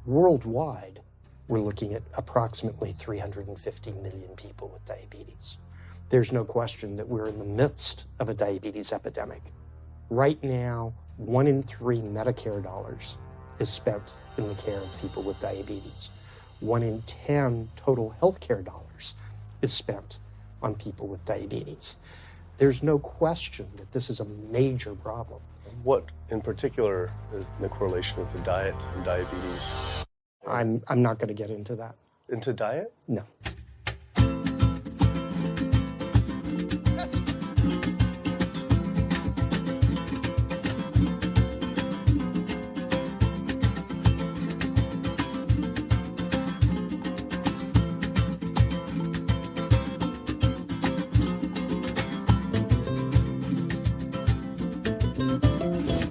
Worldwide, we're looking at approximately 350 million people with diabetes. There's no question that we're in the midst of a diabetes epidemic. Right now, 1 in 3 Medicare dollars is spent in the care of people with diabetes. 1 in 10 total healthcare dollars is spent on people with diabetes. There's no question that this is a major problem. What in particular is the correlation with the diet and diabetes? I'm not going to get into that. Into diet? No.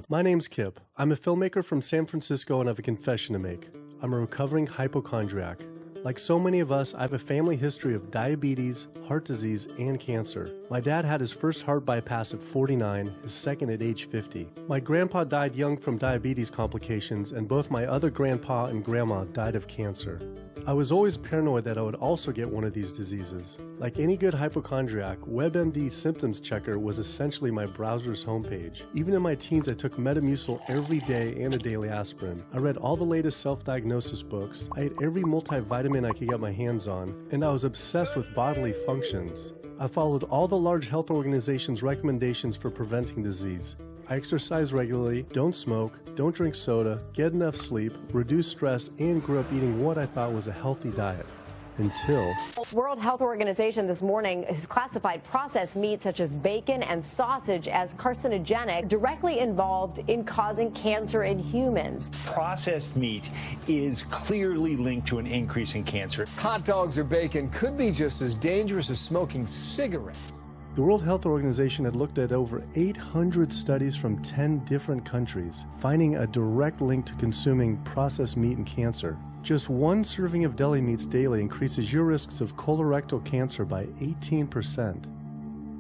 My name's Kip. I'm a filmmaker from San Francisco and I have a confession to make. I'm a recovering hypochondriac. Like so many of us, I have a family history of diabetes, heart disease, and cancer. My dad had his first heart bypass at 49, his second at age 50. My grandpa died young from diabetes complications, and both my other grandpa and grandma died of cancer. I was always paranoid that I would also get one of these diseases. Like any good hypochondriac, WebMD Symptoms Checker was essentially my browser's homepage. Even in my teens, I took Metamucil every day and a daily aspirin. I read all the latest self-diagnosis books, I ate every multivitamin I could get my hands on, and I was obsessed with bodily functions. I followed all the large health organizations' recommendations for preventing disease. I exercise regularly, don't smoke, don't drink soda, get enough sleep, reduce stress, and grew up eating what I thought was a healthy diet. Until... World Health Organization this morning has classified processed meat such as bacon and sausage as carcinogenic, directly involved in causing cancer in humans. Processed meat is clearly linked to an increase in cancer. Hot dogs or bacon could be just as dangerous as smoking cigarettes. The World Health Organization had looked at over 800 studies from 10 different countries, finding a direct link to consuming processed meat and cancer. Just one serving of deli meats daily increases your risks of colorectal cancer by 18%.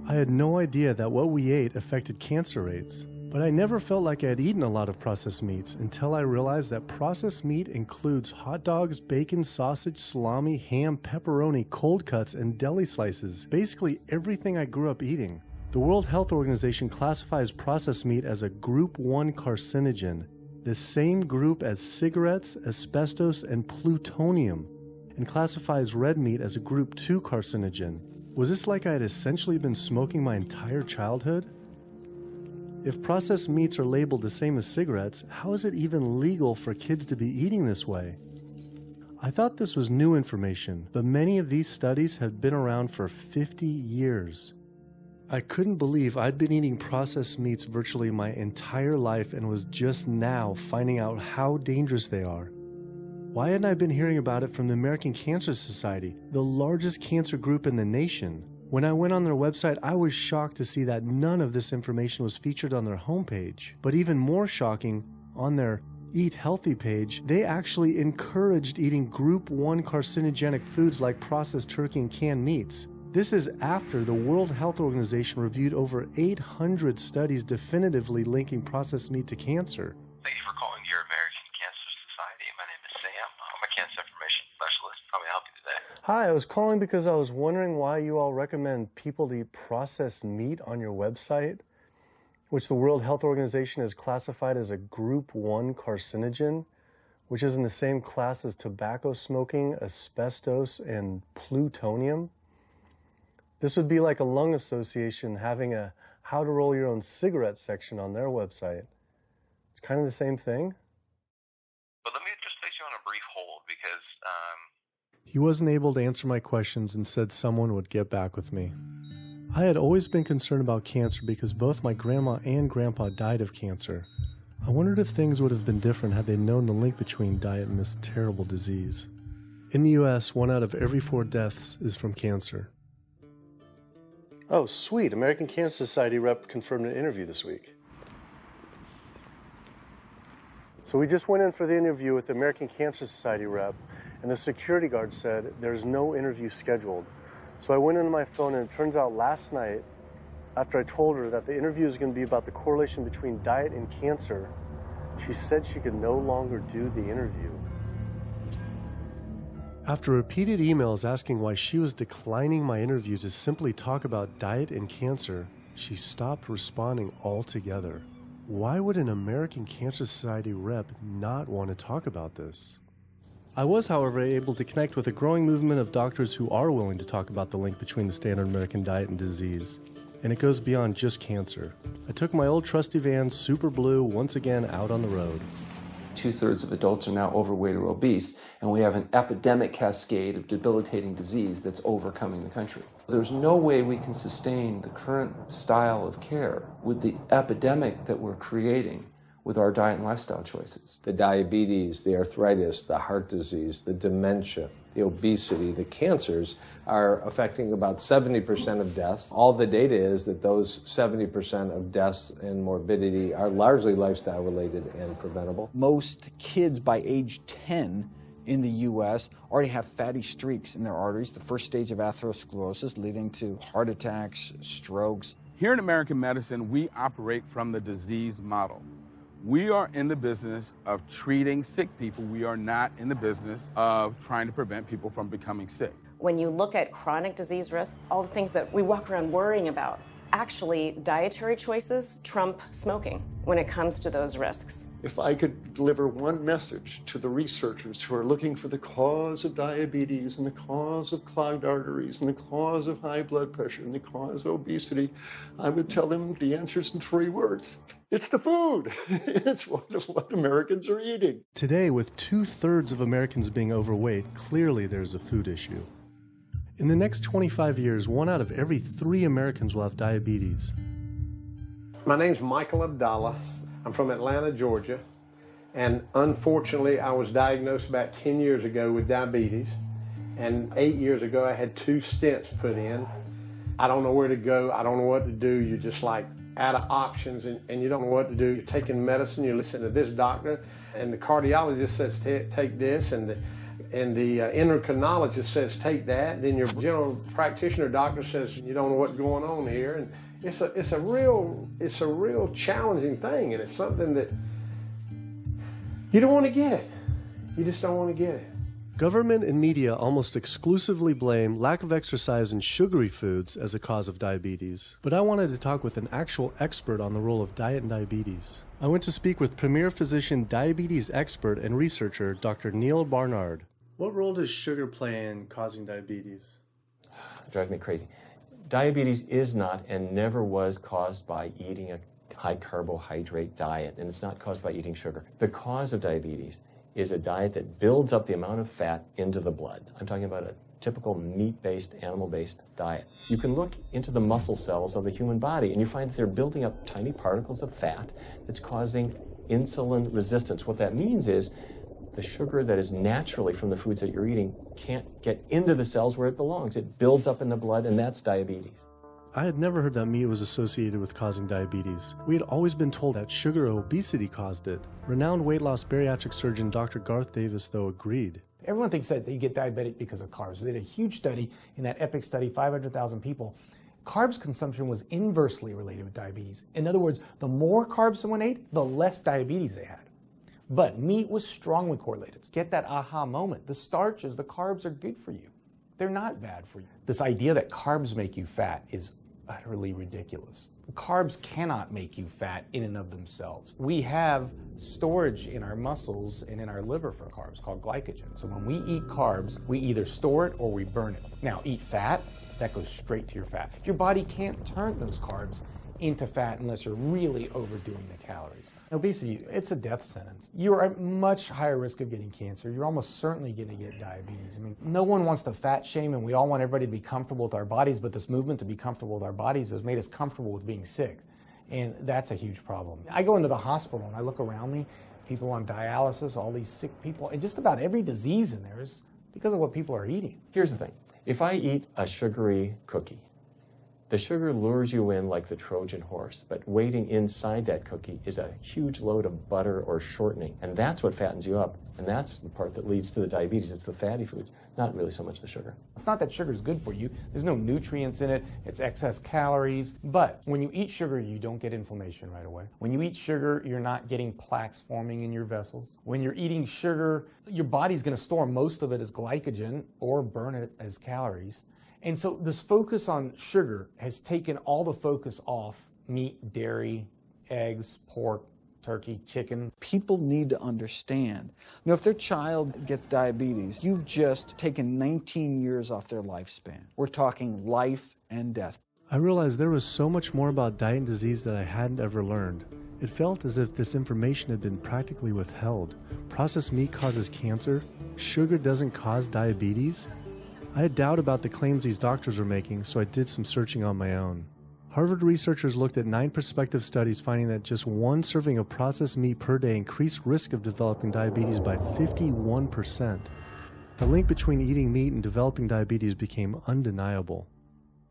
I had no idea that what we ate affected cancer rates, but I never felt like I had eaten a lot of processed meats until I realized that processed meat includes hot dogs, bacon, sausage, salami, ham, pepperoni, cold cuts, and deli slices, basically everything I grew up eating. The World Health Organization classifies processed meat as a Group 1 carcinogen, the same group as cigarettes, asbestos, and plutonium, and classifies red meat as a Group 2 carcinogen. Was this like I had essentially been smoking my entire childhood? If processed meats are labeled the same as cigarettes, how is it even legal for kids to be eating this way? I thought this was new information, but many of these studies have been around for 50 years. I couldn't believe I'd been eating processed meats virtually my entire life and was just now finding out how dangerous they are. Why hadn't I been hearing about it from the American Cancer Society, the largest cancer group in the nation? When I went on their website, I was shocked to see that none of this information was featured on their homepage. But even more shocking, on their Eat Healthy page, they actually encouraged eating Group 1 carcinogenic foods like processed turkey and canned meats. This is after the World Health Organization reviewed over 800 studies definitively linking processed meat to cancer. Thank you for calling your American Cancer Society. My name is Sam. I'm a cancer information specialist. How may I help you today? Hi, I was calling because I was wondering why you all recommend people to eat processed meat on your website, which the World Health Organization has classified as a Group 1 carcinogen, which is in the same class as tobacco smoking, asbestos, and plutonium. This would be like a lung association having a how to roll your own cigarette section on their website. It's kind of the same thing. But let me just place you on a brief hold because He wasn't able to answer my questions and said someone would get back with me. I had always been concerned about cancer because both my grandma and grandpa died of cancer. I wondered if things would have been different had they known the link between diet and this terrible disease. In the US, 1 out of every 4 deaths is from cancer. Oh, sweet. American Cancer Society rep confirmed an interview this week. So we just went in for the interview with the American Cancer Society rep, and the security guard said there's no interview scheduled. So I went into my phone, and it turns out last night, after I told her that the interview is going to be about the correlation between diet and cancer, she said she could no longer do the interview. After repeated emails asking why she was declining my interview to simply talk about diet and cancer, she stopped responding altogether. Why would an American Cancer Society rep not want to talk about this? I was, however, able to connect with a growing movement of doctors who are willing to talk about the link between the standard American diet and disease. And it goes beyond just cancer. I took my old trusty van, Super Blue, once again out on the road. 2/3 of adults are now overweight or obese, and we have an epidemic cascade of debilitating disease that's overcoming the country. There's no way we can sustain the current style of care with the epidemic that we're creating with our diet and lifestyle choices. The diabetes, the arthritis, the heart disease, the dementia, the obesity, the cancers are affecting about 70% of deaths. All the data is that those 70% of deaths and morbidity are largely lifestyle related and preventable. Most kids by age 10 in the U.S. already have fatty streaks in their arteries, the first stage of atherosclerosis leading to heart attacks, strokes. Here in American medicine, we operate from the disease model. We are in the business of treating sick people. We are not in the business of trying to prevent people from becoming sick. When you look at chronic disease risk, all the things that we walk around worrying about, actually dietary choices trump smoking when it comes to those risks. If I could deliver one message to the researchers who are looking for the cause of diabetes and the cause of clogged arteries and the cause of high blood pressure and the cause of obesity, I would tell them the answer's in 3 words. It's the food. It's what Americans are eating. Today, with 2/3 of Americans being overweight, clearly there's a food issue. In the next 25 years, 1 out of every 3 Americans will have diabetes. My name's Michael Abdallah. I'm from Atlanta, Georgia, and unfortunately I was diagnosed about 10 years ago with diabetes, and 8 years ago I had 2 stents put in. I don't know where to go, I don't know what to do, you're just like out of options and you don't know what to do. You're taking medicine, you listen to this doctor, and the cardiologist says take this, and the endocrinologist says take that, then your general practitioner doctor says you don't know what's going on here, and it's a real challenging thing, and it's something that you don't want to get. You just don't want to get it. Government and media almost exclusively blame lack of exercise and sugary foods as a cause of diabetes. But I wanted to talk with an actual expert on the role of diet and diabetes. I went to speak with premier physician, diabetes expert, and researcher, Dr. Neil Barnard. What role does sugar play in causing diabetes? It drives me crazy. Diabetes is not and never was caused by eating a high carbohydrate diet, and it's not caused by eating sugar. The cause of diabetes is a diet that builds up the amount of fat into the blood. I'm talking about a typical meat-based, animal-based diet. You can look into the muscle cells of the human body and you find that they're building up tiny particles of fat that's causing insulin resistance. What that means is the sugar that is naturally from the foods that you're eating can't get into the cells where it belongs. It builds up in the blood, and that's diabetes. I had never heard that meat was associated with causing diabetes. We had always been told that sugar or obesity caused it. Renowned weight loss bariatric surgeon Dr. Garth Davis, though, agreed. Everyone thinks that you get diabetic because of carbs. They did a huge study in that EPIC study, 500,000 people. Carbs consumption was inversely related with diabetes. In other words, the more carbs someone ate, the less diabetes they had. But meat was strongly correlated. Get that aha moment. The starches, the carbs are good for you. They're not bad for you. This idea that carbs make you fat is utterly ridiculous. Carbs cannot make you fat in and of themselves. We have storage in our muscles and in our liver for carbs called glycogen. So when we eat carbs, we either store it or we burn it. Now, eat fat, that goes straight to your fat. Your body can't turn those carbs into fat unless you're really overdoing the calories. Obesity, it's a death sentence. You're at much higher risk of getting cancer. You're almost certainly going to get diabetes. I mean, no one wants to fat shame, and we all want everybody to be comfortable with our bodies, but this movement to be comfortable with our bodies has made us comfortable with being sick, and that's a huge problem. I go into the hospital and I look around me, people on dialysis, all these sick people, and just about every disease in there is because of what people are eating. Here's the thing. If I eat a sugary cookie, The sugar lures you in like the Trojan horse, but waiting inside that cookie is a huge load of butter or shortening, and that's what fattens you up, and that's the part that leads to the diabetes. It's the fatty foods, not really so much the sugar. It's not that sugar is good for you. There's no nutrients in it. It's excess calories. But when you eat sugar, you don't get inflammation right away. When you eat sugar, you're not getting plaques forming in your vessels. When you're eating sugar, your body's going to store most of it as glycogen or burn it as calories. And so this focus on sugar has taken all the focus off meat, dairy, eggs, pork, turkey, chicken. People need to understand, if their child gets diabetes, you've just taken 19 years off their lifespan. We're talking life and death. I realized there was so much more about diet and disease that I hadn't ever learned. It felt as if this information had been practically withheld. Processed meat causes cancer. Sugar doesn't cause diabetes. I had doubt about the claims these doctors were making, so I did some searching on my own. Harvard researchers looked at 9 prospective studies finding that just one serving of processed meat per day increased risk of developing diabetes by 51%. The link between eating meat and developing diabetes became undeniable.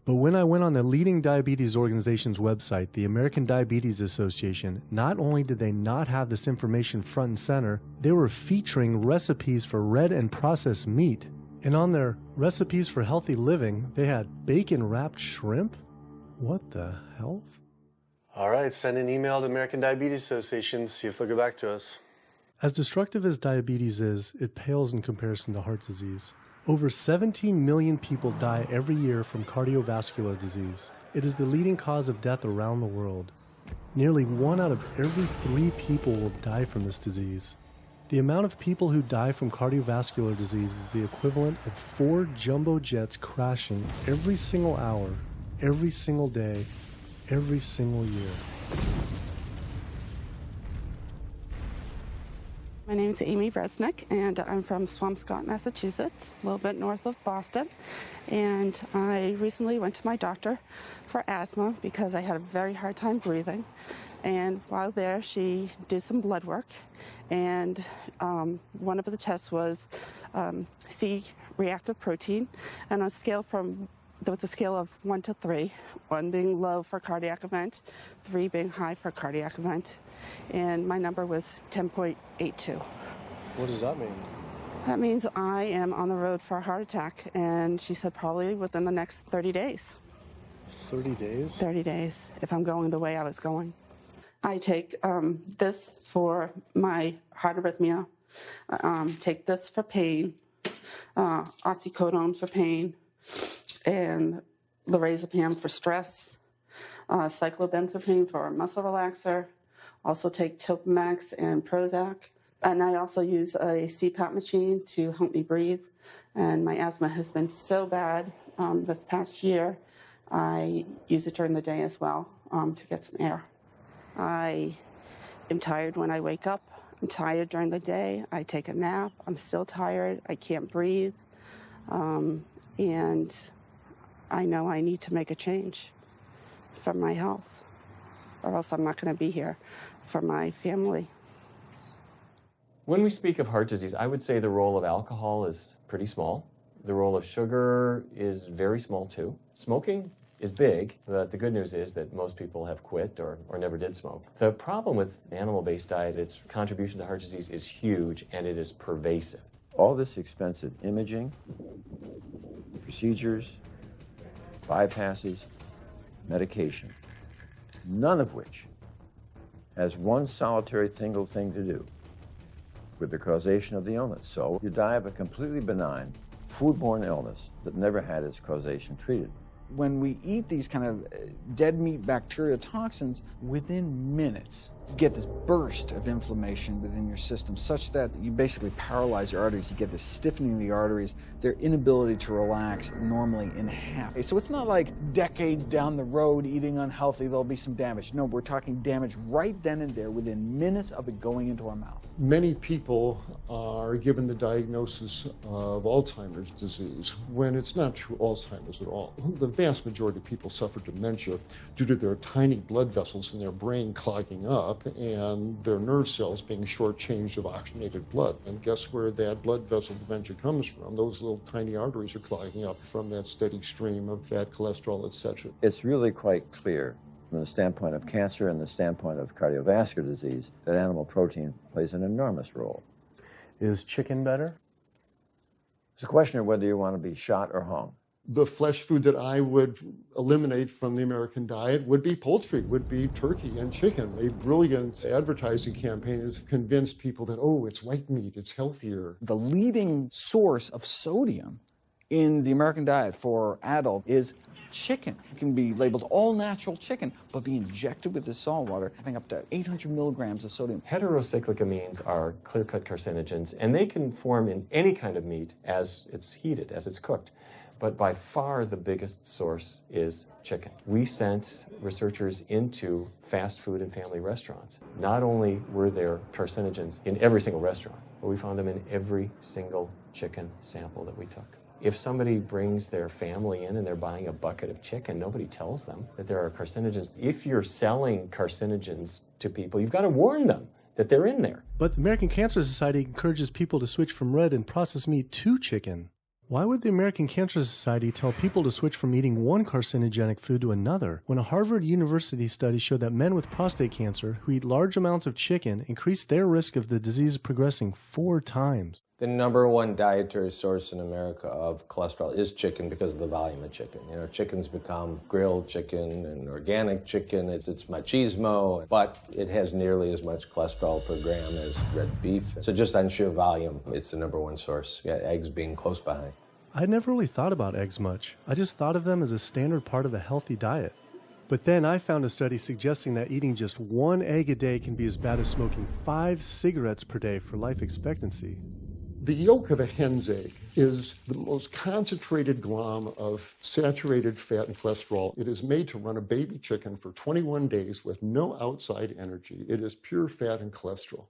But when I went on the leading diabetes organization's website, the American Diabetes Association, not only did they not have this information front and center, they were featuring recipes for red and processed meat. And on their recipes for healthy living, they had bacon-wrapped shrimp? What the hell? All right, send an email to American Diabetes Association, see if they'll get back to us. As destructive as diabetes is, it pales in comparison to heart disease. Over 17 million people die every year from cardiovascular disease. It is the leading cause of death around the world. Nearly 1 out of every 3 people will die from this disease. The amount of people who die from cardiovascular disease is the equivalent of 4 jumbo jets crashing every single hour, every single day, every single year. My name is Amy Resnick, and I'm from Swampscott, Massachusetts, a little bit north of Boston. And I recently went to my doctor for asthma because I had a very hard time breathing. And while there, she did some blood work, and one of the tests was C-reactive protein, and on a scale there was a scale of 1 to 3, 1 being low for cardiac event, 3 being high for cardiac event, and my number was 10.82. What does that mean? That means I am on the road for a heart attack, and she said probably within the next 30 days. 30 days? 30 days, if I'm going the way I was going. I take this for my heart arrhythmia, take this for pain, oxycodone for pain, and lorazepam for stress, cyclobenzapine for a muscle relaxer, also take Topamax and Prozac, and I also use a CPAP machine to help me breathe, and my asthma has been so bad this past year, I use it during the day as well to get some air. I am tired when I wake up. I'm tired during the day. I take a nap. I'm still tired. I can't breathe. And I know I need to make a change for my health, or else I'm not going to be here for my family. When we speak of heart disease, I would say the role of alcohol is pretty small. The role of sugar is very small too. Smoking is big, but the good news is that most people have quit or never did smoke. The problem with animal-based diet, its contribution to heart disease is huge and it is pervasive. All this expensive imaging, procedures, bypasses, medication, none of which has one solitary single thing to do with the causation of the illness. So you die of a completely benign foodborne illness that never had its causation treated. When we eat these kind of dead meat bacteria toxins, within minutes, you get this burst of inflammation within your system such that you basically paralyze your arteries. You get this stiffening of the arteries, their inability to relax normally in half. So it's not like decades down the road eating unhealthy, there'll be some damage. No, we're talking damage right then and there within minutes of it going into our mouth. Many people are given the diagnosis of Alzheimer's disease when it's not true Alzheimer's at all. The vast majority of people suffer dementia due to their tiny blood vessels in their brain clogging up and their nerve cells being shortchanged of oxygenated blood. And guess where that blood vessel dementia comes from? Those little tiny arteries are clogging up from that steady stream of fat, cholesterol, etc. It's really quite clear from the standpoint of cancer and the standpoint of cardiovascular disease that animal protein plays an enormous role. Is chicken better? It's a question of whether you want to be shot or hung. The flesh food that I would eliminate from the American diet would be poultry, would be turkey and chicken. A brilliant advertising campaign has convinced people that, oh, it's white meat, it's healthier. The leading source of sodium in the American diet for adult is chicken. It can be labeled all natural chicken, but be injected with the salt water, having up to 800 milligrams of sodium. Heterocyclic amines are clear-cut carcinogens, and they can form in any kind of meat as it's heated, as it's cooked. But by far the biggest source is chicken. We sent researchers into fast food and family restaurants. Not only were there carcinogens in every single restaurant, but we found them in every single chicken sample that we took. If somebody brings their family in and they're buying a bucket of chicken, nobody tells them that there are carcinogens. If you're selling carcinogens to people, you've got to warn them that they're in there. But the American Cancer Society encourages people to switch from red and processed meat to chicken. Why would the American Cancer Society tell people to switch from eating one carcinogenic food to another when a Harvard University study showed that men with prostate cancer who eat large amounts of chicken increased their risk of the disease progressing 4 times? The number one dietary source in America of cholesterol is chicken because of the volume of chicken. You know, chicken's become grilled chicken and organic chicken. It's machismo, but it has nearly as much cholesterol per gram as red beef. So just on sheer volume, it's the number one source. Yeah, eggs being close behind. I never really thought about eggs much. I just thought of them as a standard part of a healthy diet. But then I found a study suggesting that eating just 1 egg a day can be as bad as smoking 5 cigarettes per day for life expectancy. The yolk of a hen's egg is the most concentrated glom of saturated fat and cholesterol. It is made to run a baby chicken for 21 days with no outside energy. It is pure fat and cholesterol.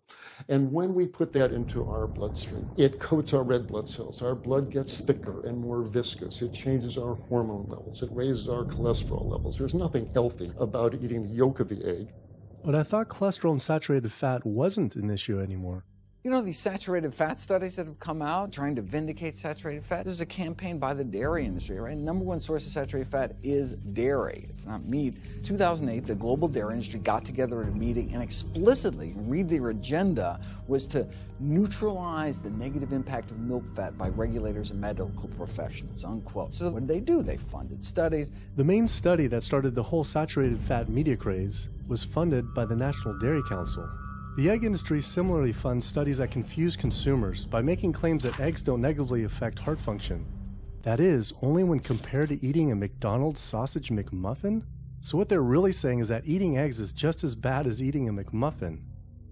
And when we put that into our bloodstream, it coats our red blood cells. Our blood gets thicker and more viscous. It changes our hormone levels. It raises our cholesterol levels. There's nothing healthy about eating the yolk of the egg. But I thought cholesterol and saturated fat wasn't an issue anymore. You know, these saturated fat studies that have come out trying to vindicate saturated fat, there's a campaign by the dairy industry, right? Number one source of saturated fat is dairy. It's not meat. 2008, the global dairy industry got together at a meeting and explicitly, read their agenda, was to neutralize the negative impact of milk fat by regulators and medical professionals, unquote. So what did? They funded studies. The main study that started the whole saturated fat media craze was funded by the National Dairy Council. The egg industry similarly funds studies that confuse consumers by making claims that eggs don't negatively affect heart function. That is, only when compared to eating a McDonald's sausage McMuffin? So what they're really saying is that eating eggs is just as bad as eating a McMuffin.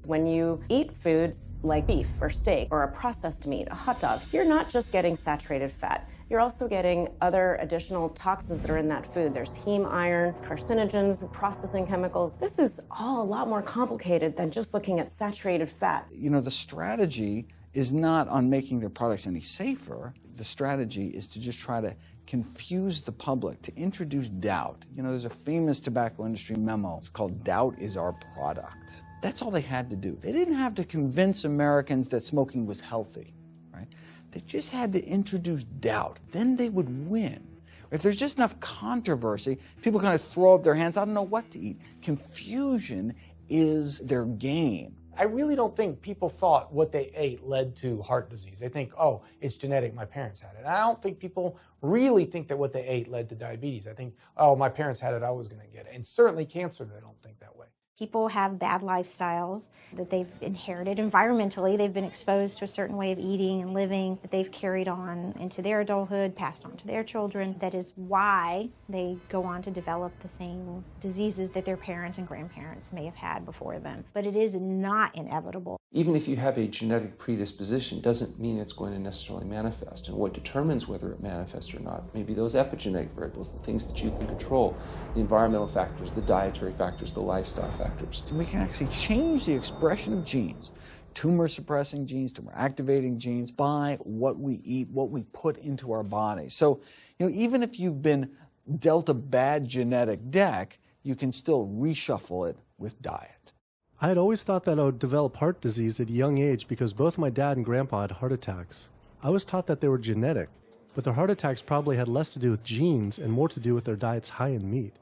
When you eat foods like beef or steak or a processed meat, a hot dog, you're not just getting saturated fat. You're also getting other additional toxins that are in that food. There's heme iron, carcinogens, processing chemicals. This is all a lot more complicated than just looking at saturated fat. You know, the strategy is not on making their products any safer. The strategy is to just try to confuse the public, to introduce doubt. You know, there's a famous tobacco industry memo. It's called Doubt is Our Product. That's all they had to do. They didn't have to convince Americans that smoking was healthy, right? They just had to introduce doubt. Then they would win. If there's just enough controversy, people kind of throw up their hands, I don't know what to eat. Confusion is their game. I really don't think people thought what they ate led to heart disease. They think, oh, it's genetic, my parents had it. And I don't think people really think that what they ate led to diabetes. I think, oh, my parents had it, I was going to get it. And certainly cancer, they don't think that way. People have bad lifestyles that they've inherited environmentally. They've been exposed to a certain way of eating and living that they've carried on into their adulthood, passed on to their children. That is why they go on to develop the same diseases that their parents and grandparents may have had before them. But it is not inevitable. Even if you have a genetic predisposition, doesn't mean it's going to necessarily manifest. And what determines whether it manifests or not may be those epigenetic variables, the things that you can control, the environmental factors, the dietary factors, the lifestyle factors. So we can actually change the expression of genes, tumor-suppressing genes, tumor-activating genes, by what we eat, what we put into our body. So, you know, even if you've been dealt a bad genetic deck, you can still reshuffle it with diet. I had always thought that I would develop heart disease at a young age because both my dad and grandpa had heart attacks. I was taught that they were genetic, but their heart attacks probably had less to do with genes and more to do with their diets high in meat.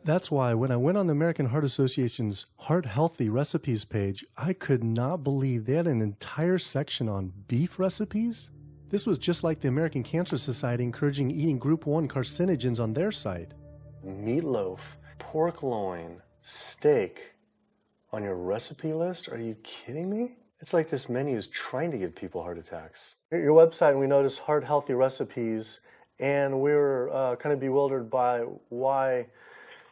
That's why when I went on the American Heart Association's Heart Healthy Recipes page, I could not believe they had an entire section on beef recipes. This was just like the American Cancer Society encouraging eating Group 1 carcinogens on their site. Meatloaf, pork loin, steak on your recipe list? Are you kidding me? It's like this menu is trying to give people heart attacks. Your website, we noticed Heart Healthy Recipes, and we were kind of bewildered by why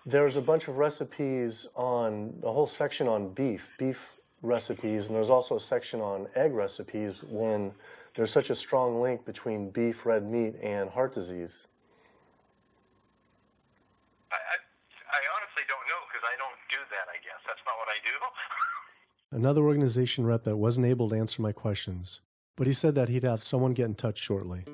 there's a bunch of recipes on a whole section on beef recipes, and there's also a section on egg recipes when there's such a strong link between beef, red meat, and heart disease. I honestly don't know because I don't do that, I guess. That's not what I do. Another organization rep that wasn't able to answer my questions, but he said that he'd have someone get in touch shortly.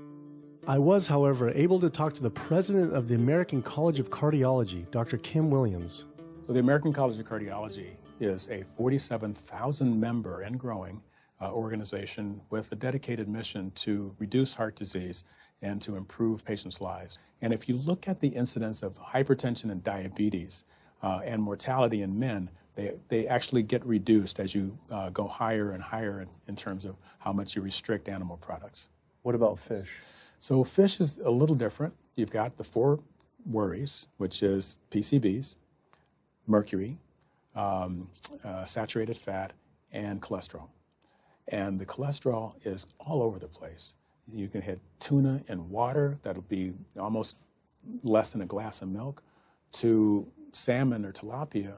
I was, however, able to talk to the president of the American College of Cardiology, Dr. Kim Williams. So the American College of Cardiology is a 47,000 member and growing organization with a dedicated mission to reduce heart disease and to improve patients' lives. And if you look at the incidence of hypertension and diabetes and mortality in men, they actually get reduced as you go higher and higher in terms of how much you restrict animal products. What about fish? So fish is a little different. You've got the 4 worries, which is PCBs, mercury, saturated fat, and cholesterol. And the cholesterol is all over the place. You can hit tuna in water, that'll be almost less than a glass of milk, to salmon or tilapia,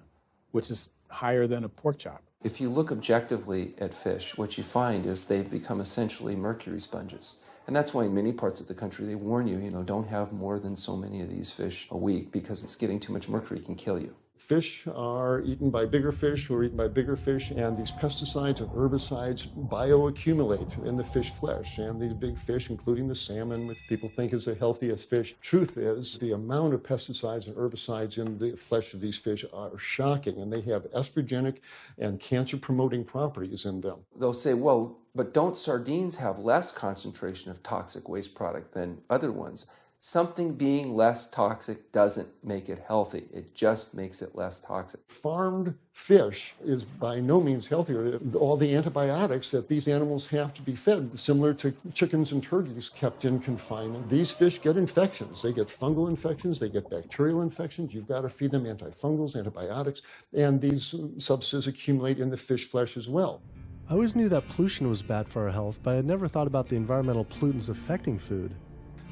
which is higher than a pork chop. If you look objectively at fish, what you find is they've become essentially mercury sponges. And that's why in many parts of the country they warn you, don't have more than so many of these fish a week because it's getting too much mercury can kill you. Fish are eaten by bigger fish who are eaten by bigger fish, and these pesticides and herbicides bioaccumulate in the fish flesh. And these big fish, including the salmon, which people think is the healthiest fish, truth is the amount of pesticides and herbicides in the flesh of these fish are shocking, and they have estrogenic and cancer-promoting properties in them. They'll say, well, but don't sardines have less concentration of toxic waste product than other ones? Something being less toxic doesn't make it healthy. It just makes it less toxic. Farmed fish is by no means healthier. All the antibiotics that these animals have to be fed, similar to chickens and turkeys kept in confinement. These fish get infections. They get fungal infections. They get bacterial infections. You've got to feed them antifungals, antibiotics, and these substances accumulate in the fish flesh as well. I always knew that pollution was bad for our health, but I had never thought about the environmental pollutants affecting food.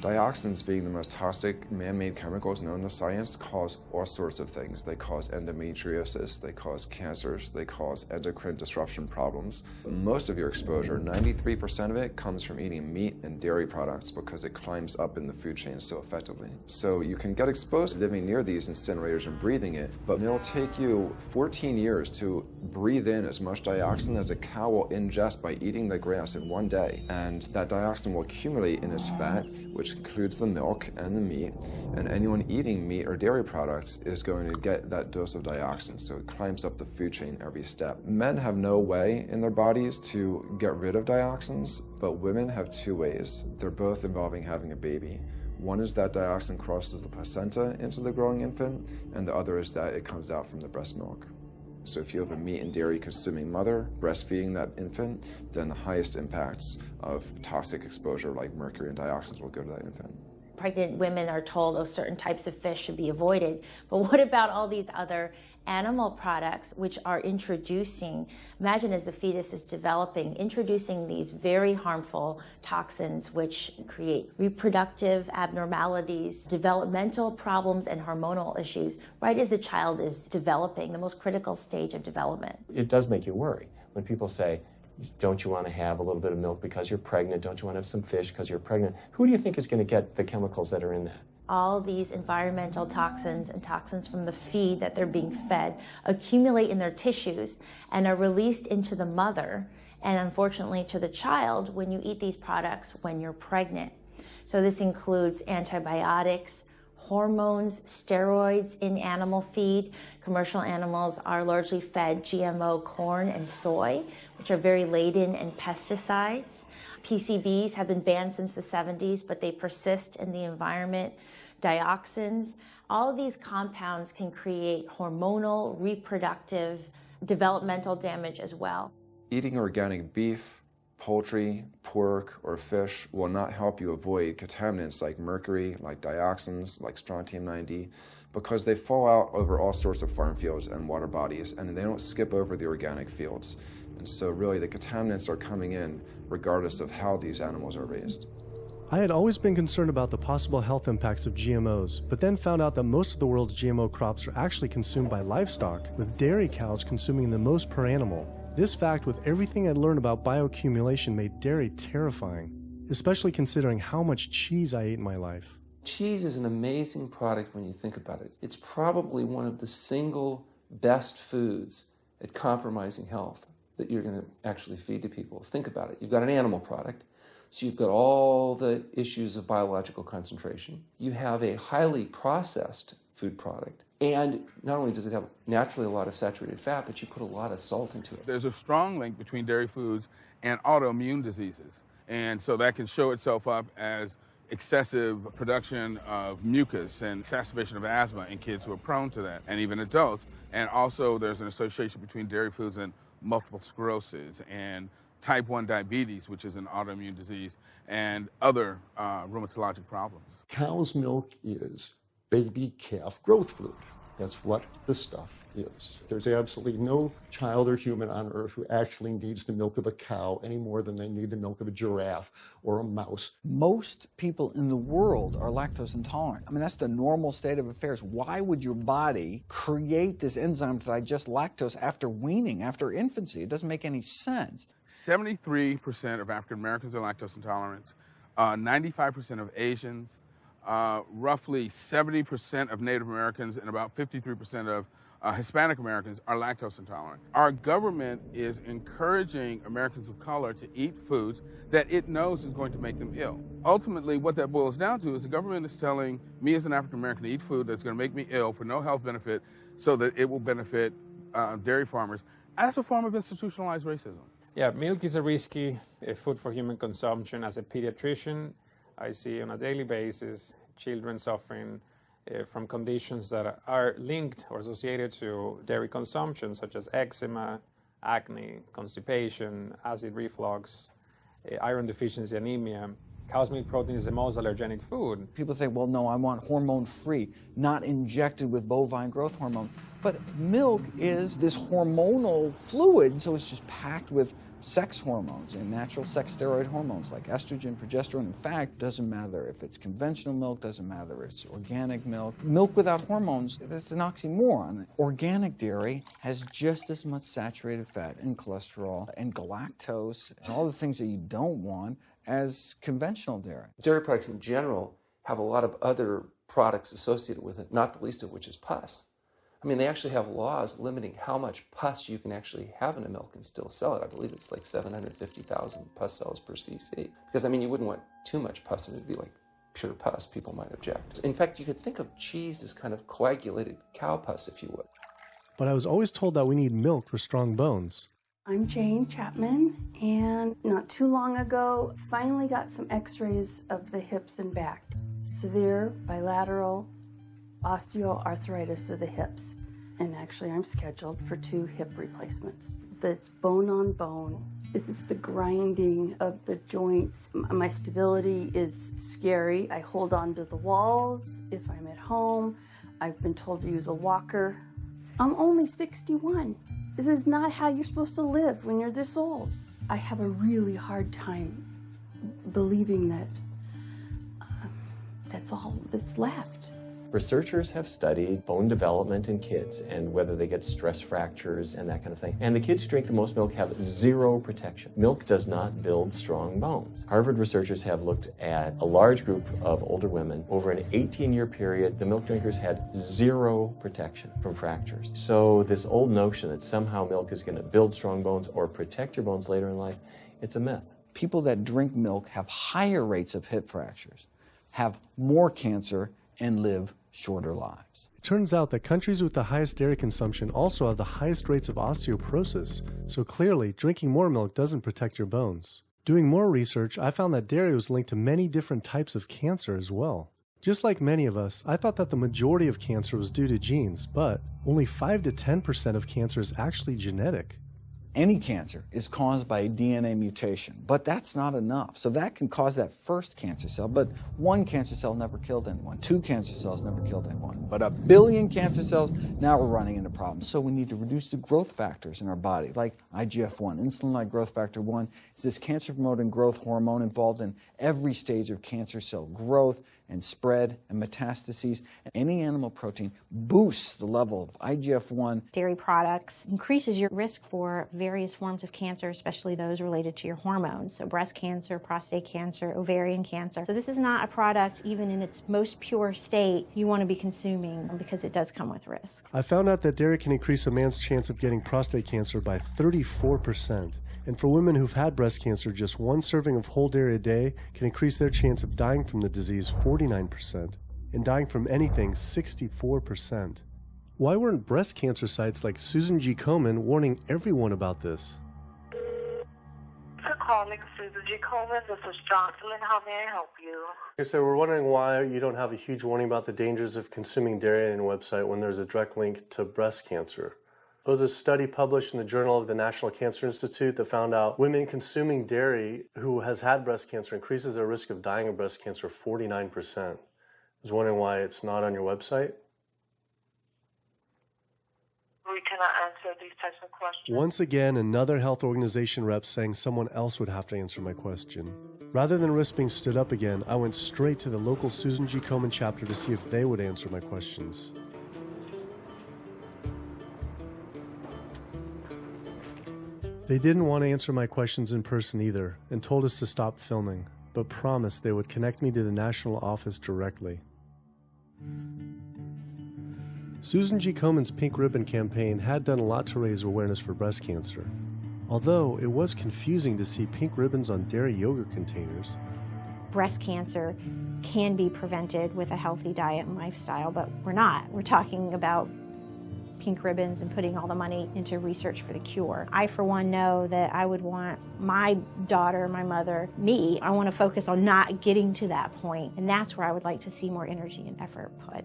Dioxins, being the most toxic man-made chemicals known to science, cause all sorts of things. They cause endometriosis, they cause cancers, they cause endocrine disruption problems. Most of your exposure, 93% of it, comes from eating meat and dairy products because it climbs up in the food chain so effectively. So you can get exposed to living near these incinerators and breathing it, but it'll take you 14 years to breathe in as much dioxin as a cow will ingest by eating the grass in one day. And that dioxin will accumulate in its fat, which includes the milk and the meat, and anyone eating meat or dairy products is going to get that dose of dioxin, so it climbs up the food chain every step. Men have no way in their bodies to get rid of dioxins, but women have 2 ways. They're both involving having a baby. One is that dioxin crosses the placenta into the growing infant, and the other is that it comes out from the breast milk. So if you have a meat and dairy consuming mother breastfeeding that infant, then the highest impacts of toxic exposure like mercury and dioxins will go to that infant. Pregnant women are told, certain types of fish should be avoided. But what about all these other animal products which are introducing, imagine as the fetus is developing, introducing these very harmful toxins which create reproductive abnormalities, developmental problems, and hormonal issues right as the child is developing, the most critical stage of development. It does make you worry when people say, don't you want to have a little bit of milk because you're pregnant? Don't you want to have some fish because you're pregnant? Who do you think is going to get the chemicals that are in that? All these environmental toxins and toxins from the feed that they're being fed accumulate in their tissues and are released into the mother and unfortunately to the child when you eat these products when you're pregnant. So this includes antibiotics, hormones, steroids in animal feed. Commercial animals are largely fed GMO corn and soy, which are very laden in pesticides. PCBs have been banned since the 70s, but they persist in the environment. Dioxins, all of these compounds can create hormonal, reproductive, developmental damage as well. Eating organic beef, poultry, pork, or fish will not help you avoid contaminants like mercury, like dioxins, like strontium-90, because they fall out over all sorts of farm fields and water bodies, and they don't skip over the organic fields. And so really the contaminants are coming in regardless of how these animals are raised. I had always been concerned about the possible health impacts of GMOs, but then found out that most of the world's GMO crops are actually consumed by livestock, with dairy cows consuming the most per animal. This fact, with everything I'd learned about bioaccumulation, made dairy terrifying, especially considering how much cheese I ate in my life. Cheese is an amazing product when you think about it. It's probably one of the single best foods at compromising health that you're going to actually feed to people. Think about it. You've got an animal product, so you've got all the issues of biological concentration. You have a highly processed food product, and not only does it have naturally a lot of saturated fat, but you put a lot of salt into it. There's a strong link between dairy foods and autoimmune diseases, and so that can show itself up as excessive production of mucus and exacerbation of asthma in kids who are prone to that, and even adults. And also there's an association between dairy foods and multiple sclerosis and type 1 diabetes, which is an autoimmune disease, and other rheumatologic problems. Cow's milk is baby calf growth fluid. That's what the stuff is. There's absolutely no child or human on earth who actually needs the milk of a cow any more than they need the milk of a giraffe or a mouse. Most people in the world are lactose intolerant. I mean, that's the normal state of affairs. Why would your body create this enzyme to digest lactose after weaning, after infancy? It doesn't make any sense. 73% of African Americans are lactose intolerant, 95% of Asians, roughly 70% of Native Americans, and about 53% of Hispanic Americans are lactose intolerant. Our government is encouraging Americans of color to eat foods that it knows is going to make them ill. Ultimately, what that boils down to is the government is telling me as an African American to eat food that's going to make me ill for no health benefit so that it will benefit dairy farmers. That's a form of institutionalized racism. Yeah, milk is a risky food for human consumption. As a pediatrician, I see on a daily basis children suffering from conditions that are linked or associated to dairy consumption, such as eczema, acne, constipation, acid reflux, iron deficiency, anemia. Cow's milk protein is the most allergenic food. People say, well, no, I want hormone-free, not injected with bovine growth hormone. But milk is this hormonal fluid, so it's just packed with sex hormones and natural sex steroid hormones like estrogen, progesterone. In fact, doesn't matter if it's conventional milk, doesn't matter if it's organic milk. Milk without hormones, that's an oxymoron. Organic dairy has just as much saturated fat and cholesterol and galactose and all the things that you don't want as conventional dairy. Dairy products in general have a lot of other products associated with it, not the least of which is pus. I mean, they actually have laws limiting how much pus you can actually have in a milk and still sell it. I believe it's like 750,000 pus cells per cc. Because, I mean, you wouldn't want too much pus and it would be like pure pus. People might object. In fact, you could think of cheese as kind of coagulated cow pus, if you would. But I was always told that we need milk for strong bones. I'm Jane Chapman, and not too long ago, finally got some x-rays of the hips and back. Severe bilateral osteoarthritis of the hips. And actually, I'm scheduled for 2 hip replacements. That's bone on bone. It's the grinding of the joints. My stability is scary. I hold on to the walls if I'm at home. I've been told to use a walker. I'm only 61. This is not how you're supposed to live when you're this old. I have a really hard time believing that that's all that's left. Researchers have studied bone development in kids and whether they get stress fractures and that kind of thing. And the kids who drink the most milk have zero protection. Milk does not build strong bones. Harvard researchers have looked at a large group of older women. Over an 18-year period, the milk drinkers had zero protection from fractures. So this old notion that somehow milk is going to build strong bones or protect your bones later in life, it's a myth. People that drink milk have higher rates of hip fractures, have more cancer, and live shorter lives. It turns out that countries with the highest dairy consumption also have the highest rates of osteoporosis, so clearly drinking more milk doesn't protect your bones. Doing more research, I found that dairy was linked to many different types of cancer as well. Just like many of us, I thought that the majority of cancer was due to genes, but only 5 to 10% of cancer is actually genetic. Any cancer is caused by a DNA mutation, but that's not enough. So that can cause that first cancer cell, but one cancer cell never killed anyone. 2 cancer cells never killed anyone. But 1 billion cancer cells, now we're running into problems. So we need to reduce the growth factors in our body, like IGF-1, insulin-like growth factor 1. It's this cancer-promoting growth hormone involved in every stage of cancer cell growth and spread and metastases. Any animal protein boosts the level of IGF-1. Dairy products increases your risk for various forms of cancer, especially those related to your hormones. So breast cancer, prostate cancer, ovarian cancer. So this is not a product, even in its most pure state, you want to be consuming because it does come with risk. I found out that dairy can increase a man's chance of getting prostate cancer by 34%. And for women who've had breast cancer, just 1 serving of whole dairy a day can increase their chance of dying from the disease 49%, and dying from anything 64%. Why weren't breast cancer sites like Susan G. Komen warning everyone about this? For calling Susan G. Komen, this is Jocelyn. How may I help you? Okay, so we're wondering why you don't have a huge warning about the dangers of consuming dairy on your website when there's a direct link to breast cancer. There was a study published in the Journal of the National Cancer Institute that found out women consuming dairy who has had breast cancer increases their risk of dying of breast cancer 49%. I was wondering why it's not on your website. We cannot answer these types of questions. Once again, another health organization rep saying someone else would have to answer my question. Rather than risk being stood up again, I went straight to the local Susan G. Komen chapter to see if they would answer my questions. They didn't want to answer my questions in person either, and told us to stop filming, but promised they would connect me to the national office directly. Susan G. Komen's Pink Ribbon campaign had done a lot to raise awareness for breast cancer, although it was confusing to see pink ribbons on dairy yogurt containers. Breast cancer can be prevented with a healthy diet and lifestyle, but we're not. We're talking about pink ribbons and putting all the money into research for the cure. I, for one, know that I would want my daughter, my mother, me, I want to focus on not getting to that point, and that's where I would like to see more energy and effort put.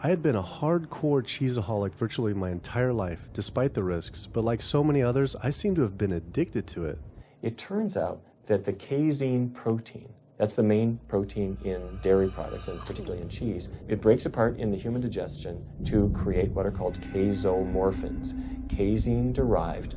I had been a hardcore cheeseaholic virtually my entire life, despite the risks, but like so many others, I seem to have been addicted to it. It turns out that the casein protein, that's the main protein in dairy products, and particularly in cheese, it breaks apart in the human digestion to create what are called casomorphins, casein-derived,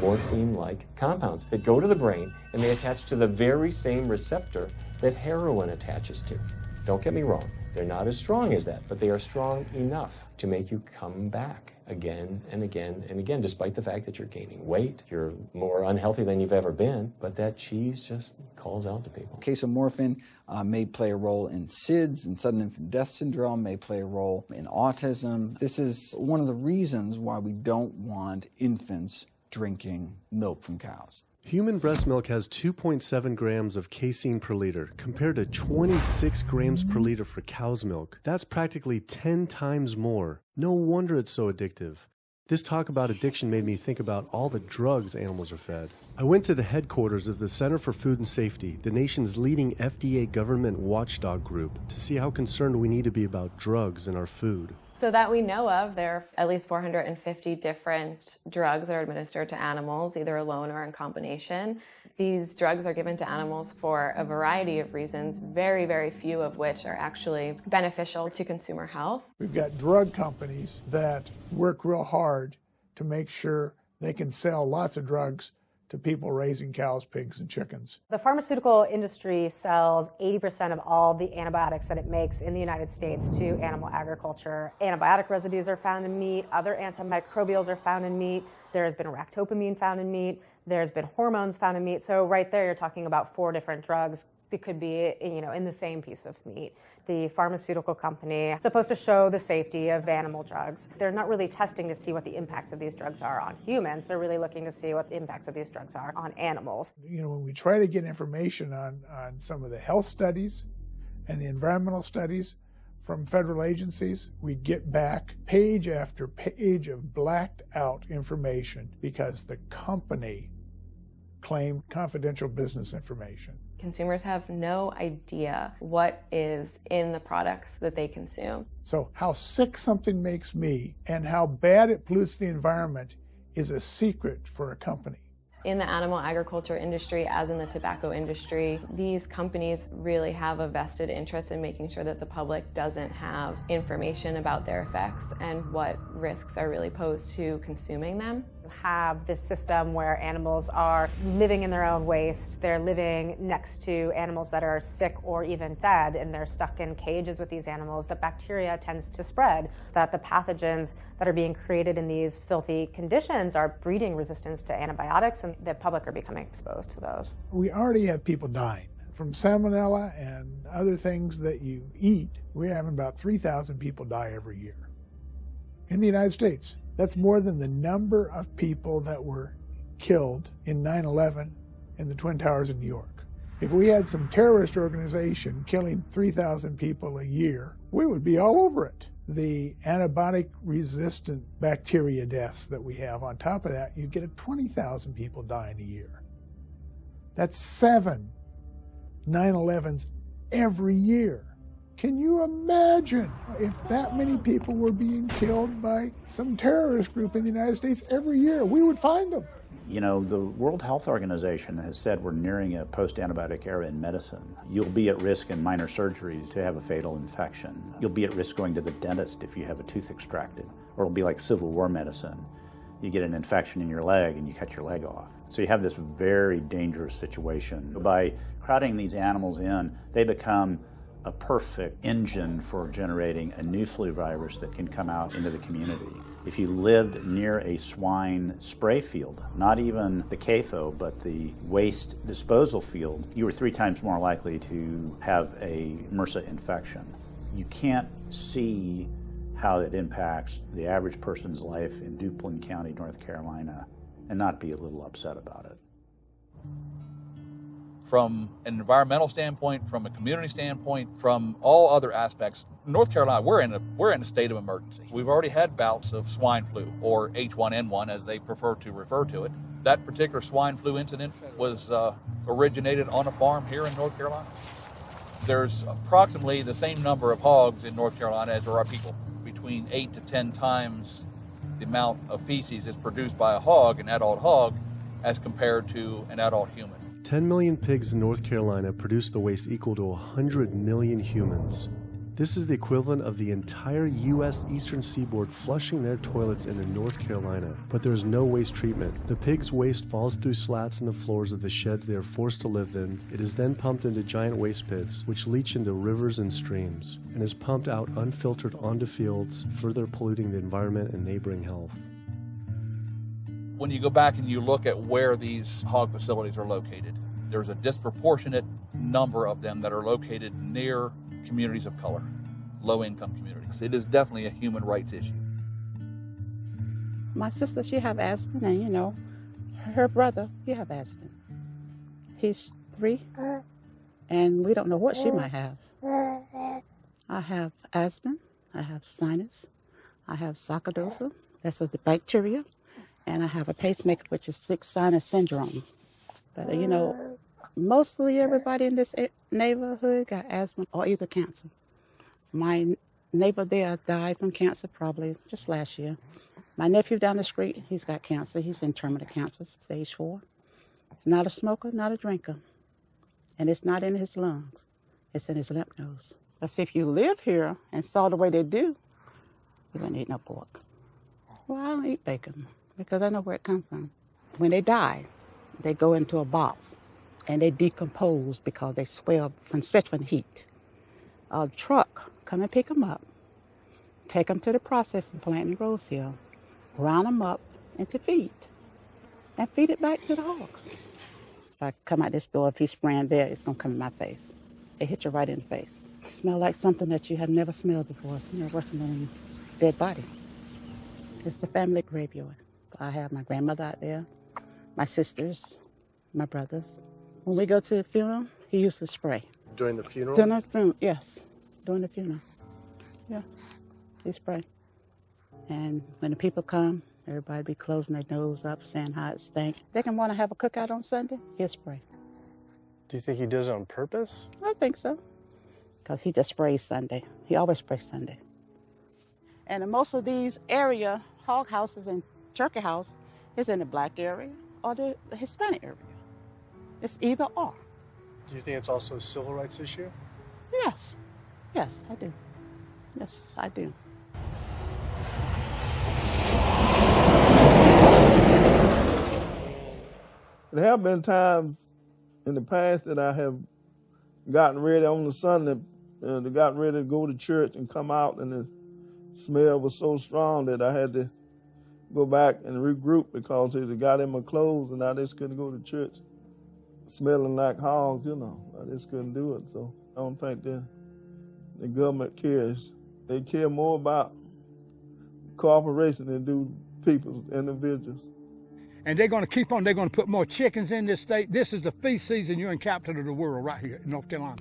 morphine-like compounds that go to the brain, and they attach to the very same receptor that heroin attaches to. Don't get me wrong, they're not as strong as that, but they are strong enough to make you come back again and again and again, despite the fact that you're gaining weight, you're more unhealthy than you've ever been, but that cheese just calls out to people. Casomorphin may play a role in SIDS, and sudden infant death syndrome, may play a role in autism. This is one of the reasons why we don't want infants drinking milk from cows. Human breast milk has 2.7 grams of casein per liter, compared to 26 grams per liter for cow's milk. That's practically 10 times more. No wonder it's so addictive. This talk about addiction made me think about all the drugs animals are fed. I went to the headquarters of the Center for Food and Safety, the nation's leading FDA government watchdog group, to see how concerned we need to be about drugs in our food. So that we know of, there are at least 450 different drugs that are administered to animals, either alone or in combination. These drugs are given to animals for a variety of reasons, very, very few of which are actually beneficial to consumer health. We've got drug companies that work real hard to make sure they can sell lots of drugs to people raising cows, pigs, and chickens. The pharmaceutical industry sells 80% of all the antibiotics that it makes in the United States to animal agriculture. Antibiotic residues are found in meat, other antimicrobials are found in meat, there's been ractopamine found in meat, there's been hormones found in meat. So right there you're talking about 4 different drugs. It could be, in the same piece of meat. The pharmaceutical company is supposed to show the safety of animal drugs. They're not really testing to see what the impacts of these drugs are on humans. They're really looking to see what the impacts of these drugs are on animals. When we try to get information on some of the health studies and the environmental studies, from federal agencies, we get back page after page of blacked out information because the company claimed confidential business information. Consumers have no idea what is in the products that they consume. So how sick something makes me and how bad it pollutes the environment is a secret for a company. In the animal agriculture industry, as in the tobacco industry, these companies really have a vested interest in making sure that the public doesn't have information about their effects and what risks are really posed to consuming them. Have this system where animals are living in their own waste, they're living next to animals that are sick or even dead, and they're stuck in cages with these animals. The bacteria tends to spread, so that the pathogens that are being created in these filthy conditions are breeding resistance to antibiotics, and the public are becoming exposed to those. We already have people dying from salmonella and other things that you eat. We're having about 3,000 people die every year in the United States. That's more than the number of people that were killed in 9/11 in the Twin Towers in New York. If we had some terrorist organization killing 3,000 people a year, we would be all over it. The antibiotic-resistant bacteria deaths that we have, on top of that, you get 20,000 people dying a year. That's 7 9/11s every year. Can you imagine if that many people were being killed by some terrorist group in the United States every year? We would find them. You know, the World Health Organization has said we're nearing a post-antibiotic era in medicine. You'll be at risk in minor surgeries to have a fatal infection. You'll be at risk going to the dentist if you have a tooth extracted. Or it'll be like Civil War medicine. You get an infection in your leg and you cut your leg off. So you have this very dangerous situation. By crowding these animals in, they become a perfect engine for generating a new flu virus that can come out into the community. If you lived near a swine spray field, not even the CAFO, but the waste disposal field, you were 3 times more likely to have a MRSA infection. You can't see how it impacts the average person's life in Duplin County, North Carolina, and not be a little upset about it. From an environmental standpoint, from a community standpoint, from all other aspects, North Carolina, we're in a state of emergency. We've already had bouts of swine flu, or H1N1 as they prefer to refer to it. That particular swine flu incident was originated on a farm here in North Carolina. There's approximately the same number of hogs in North Carolina as there are people. Between 8 to 10 times the amount of feces is produced by a hog, an adult hog, as compared to an adult human. 10 million pigs in North Carolina produce the waste equal to 100 million humans. This is the equivalent of the entire U.S. eastern seaboard flushing their toilets into North Carolina. But there is no waste treatment. The pigs' waste falls through slats in the floors of the sheds they are forced to live in. It is then pumped into giant waste pits, which leach into rivers and streams, and is pumped out unfiltered onto fields, further polluting the environment and neighboring health. When you go back and you look at where these hog facilities are located, there's a disproportionate number of them that are located near communities of color, low-income communities. It is definitely a human rights issue. My sister, she have asthma, and you know, her brother, he have asthma. He's 3, and we don't know what she might have. I have asthma, I have sinus, I have sarcoidosis, that's the bacteria, and I have a pacemaker, which is 6 sinus syndrome. But you know, mostly everybody in this neighborhood got asthma or either cancer. My neighbor there died from cancer probably just last year. My nephew down the street, he's got cancer. He's in terminal cancer, stage 4. Not a smoker, not a drinker. And it's not in his lungs. It's in his lymph nodes. But see, if you live here and saw the way they do, you wouldn't eat no pork. Well, I don't eat bacon because I know where it comes from. When they die, they go into a box and they decompose because they swell from especially from heat. A truck come and pick them up, take them to the processing plant in Rose Hill, ground them up into feed, and feed it back to the hogs. If I come out this door, if he's spraying there, it's gonna come in my face. It hit you right in the face. It smells like something that you have never smelled before. It smells worse than a dead body. It's the family graveyard. I have my grandmother out there, my sisters, my brothers. When we go to the funeral, he used to spray. During the funeral? During the funeral, yes. During the funeral. Yeah, he spray. And when the people come, everybody be closing their nose up, saying how it stink. They can want to have a cookout on Sunday, he'll spray. Do you think he does it on purpose? I think so. Because he just sprays Sunday. He always sprays Sunday. And in most of these area, hog houses and turkey house is in the black area or the Hispanic area. It's either or. Do you think it's also a civil rights issue? Yes. Yes, I do. Yes, I do. There have been times in the past that I have gotten ready on the Sunday, gotten ready to go to church and come out, and the smell was so strong that I had to go back and regroup because it got in my clothes and I just couldn't go to church smelling like hogs, you know. I just couldn't do it. So I don't think the government cares. They care more about cooperation than do people, individuals. And they're going to keep on. They're going to put more chickens in this state. This is the feast season. You're in capital of the world right here in North Carolina.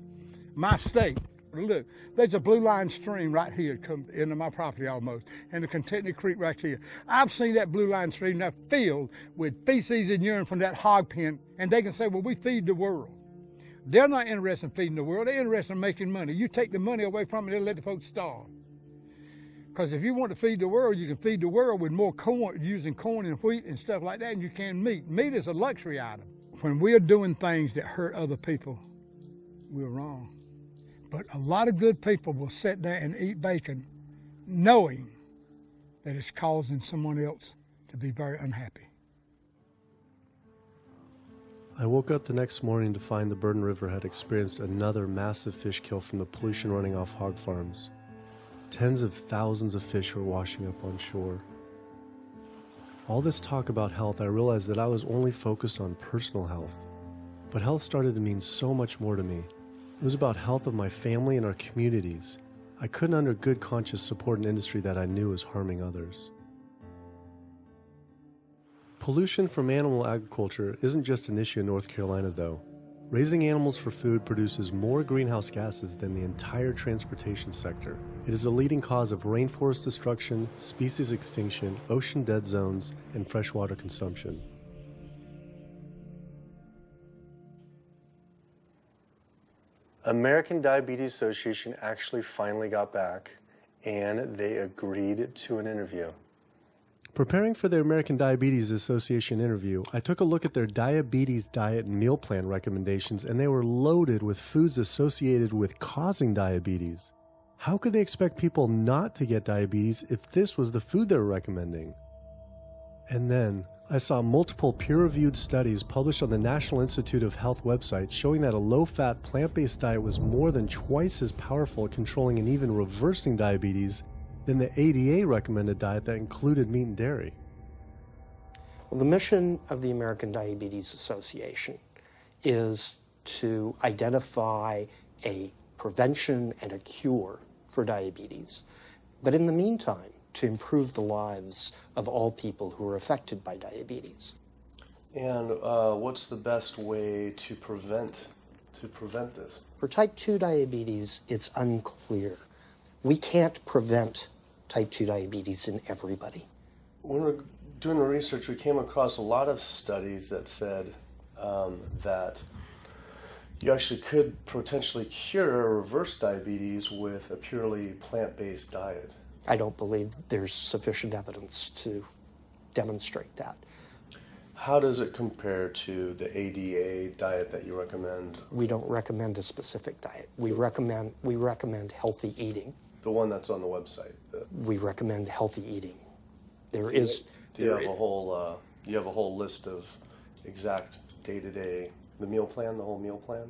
My state. Look, there's a blue line stream right here come into my property almost, and the Kentucky Creek right here. I've seen that blue line stream now filled with feces and urine from that hog pen, and they can say, well, we feed the world. They're not interested in feeding the world. They're interested in making money. You take the money away from it, they'll let the folks starve. Because if you want to feed the world, you can feed the world with more corn, using corn and wheat and stuff like that, and you can meat. Meat is a luxury item. When we're doing things that hurt other people, we're wrong. But a lot of good people will sit there and eat bacon knowing that it's causing someone else to be very unhappy. I woke up the next morning to find the Burden River had experienced another massive fish kill from the pollution running off hog farms. Tens of thousands of fish were washing up on shore. All this talk about health, I realized that I was only focused on personal health. But health started to mean so much more to me. It was about health of my family and our communities. I couldn't under good conscience support an industry that I knew was harming others. Pollution from animal agriculture isn't just an issue in North Carolina, though. Raising animals for food produces more greenhouse gases than the entire transportation sector. It is a leading cause of rainforest destruction, species extinction, ocean dead zones, and freshwater consumption. American Diabetes Association actually finally got back, and they agreed to an interview. Preparing for the American Diabetes Association interview, I took a look at their diabetes diet and meal plan recommendations, and they were loaded with foods associated with causing diabetes. How could they expect people not to get diabetes if this was the food they were recommending? And then I saw multiple peer-reviewed studies published on the National Institute of Health website showing that a low-fat, plant-based diet was more than twice as powerful at controlling and even reversing diabetes than the ADA recommended diet that included meat and dairy. Well, the mission of the American Diabetes Association is to identify a prevention and a cure for diabetes. But in the meantime, to improve the lives of all people who are affected by diabetes. And what's the best way to prevent this? For type 2 diabetes, it's unclear. We can't prevent type 2 diabetes in everybody. When we were doing the research, we came across a lot of studies that said that you actually could potentially cure or reverse diabetes with a purely plant-based diet. I don't believe there's sufficient evidence to demonstrate that. How does it compare to the ADA diet that you recommend? We don't recommend a specific diet. We recommend healthy eating. The one that's on the website. We recommend healthy eating. Do you have a whole list of exact day-to-day, the meal plan, the whole meal plan?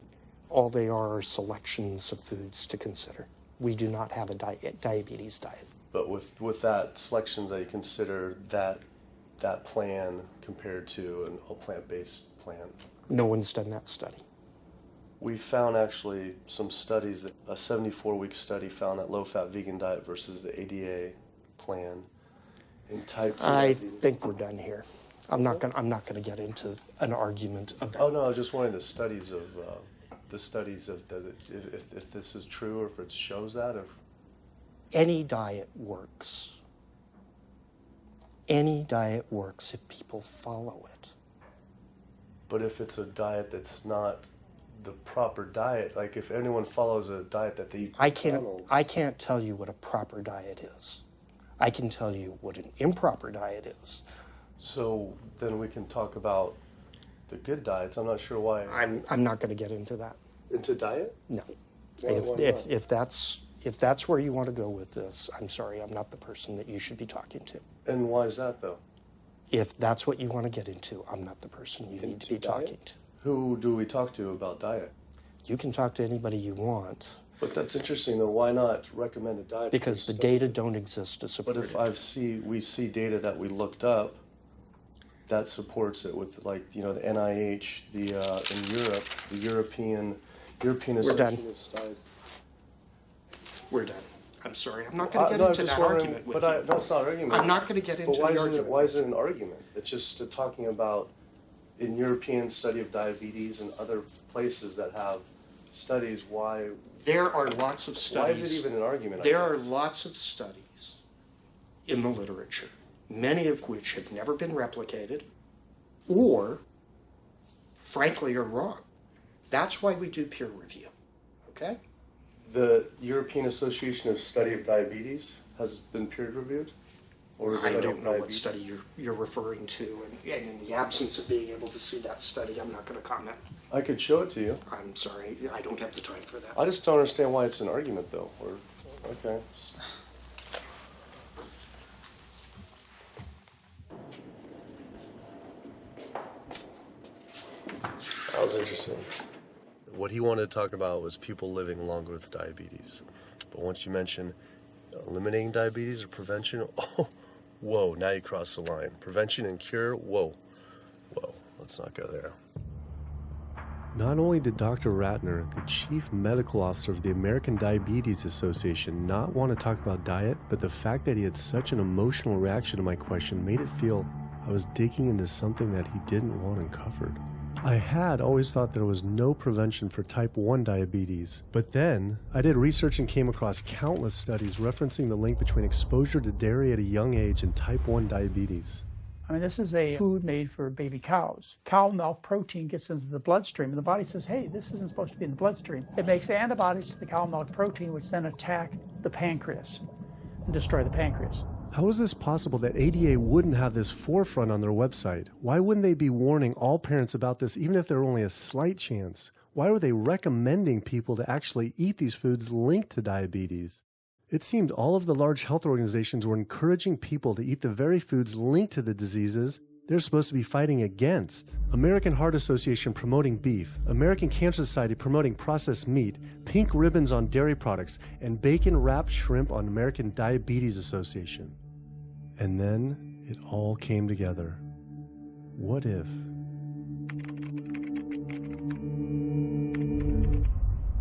All they are selections of foods to consider. We do not have a diabetes diet. But with that selections, that you consider that plan compared to a plant-based plan? No one's done that study. We found actually some studies, that a 74-week study found that low-fat vegan diet versus the ADA plan in type 2. I think we're done here. I'm not going to get into an argument about. Oh no, I was just wondering the studies of if this is true or if it shows that. Any diet works. Any diet works if people follow it. But if it's a diet that's not the proper diet, like if anyone follows a diet that they eat I can't tell you what a proper diet is. I can tell you what an improper diet is. So then we can talk about the good diets. I'm not sure why. I'm not going to get into that. Into diet? No. Why If that's where you want to go with this, I'm sorry, I'm not the person that you should be talking to. And why is that, though? If that's what you want to get into, I'm not the person you need to be talking to. Who do we talk to about diet? You can talk to anybody you want. But that's interesting, though. Why not recommend a diet? Because the data don't exist to support it. But if we see data that we looked up that supports it with, like, the NIH, in Europe, the European Association of Diet. We're done. I'm sorry. I'm not going to get into that argument with you. No, it's not an argument. I'm not going to get into the argument. Why is it an argument? It's just talking about in European study of diabetes and other places that have studies why. There are lots of studies. Why is it even an argument? There are lots of studies in the literature, many of which have never been replicated or, frankly, are wrong. That's why we do peer review, okay? The European Association of Study of Diabetes has been peer reviewed? I don't know what study you're referring to, and in the absence of being able to see that study, I'm not going to comment. I could show it to you. I'm sorry, I don't have the time for that. I just don't understand why it's an argument, though. Okay. That was interesting. What he wanted to talk about was people living longer with diabetes. But once you mention eliminating diabetes or prevention, oh, whoa, now you cross the line. Prevention and cure, whoa, let's not go there. Not only did Dr. Ratner, the chief medical officer of the American Diabetes Association, not want to talk about diet, but the fact that he had such an emotional reaction to my question made it feel I was digging into something that he didn't want uncovered. I had always thought there was no prevention for type 1 diabetes, but then I did research and came across countless studies referencing the link between exposure to dairy at a young age and type 1 diabetes. I mean, this is a food made for baby cows. Cow milk protein gets into the bloodstream, and the body says, hey, this isn't supposed to be in the bloodstream. It makes antibodies to the cow milk protein, which then attack the pancreas and destroy the pancreas. How is this possible that ADA wouldn't have this forefront on their website? Why wouldn't they be warning all parents about this, even if there were only a slight chance? Why were they recommending people to actually eat these foods linked to diabetes? It seemed all of the large health organizations were encouraging people to eat the very foods linked to the diseases they're supposed to be fighting against. American Heart Association promoting beef, American Cancer Society promoting processed meat, pink ribbons on dairy products, and bacon-wrapped shrimp on American Diabetes Association. And then it all came together. What if?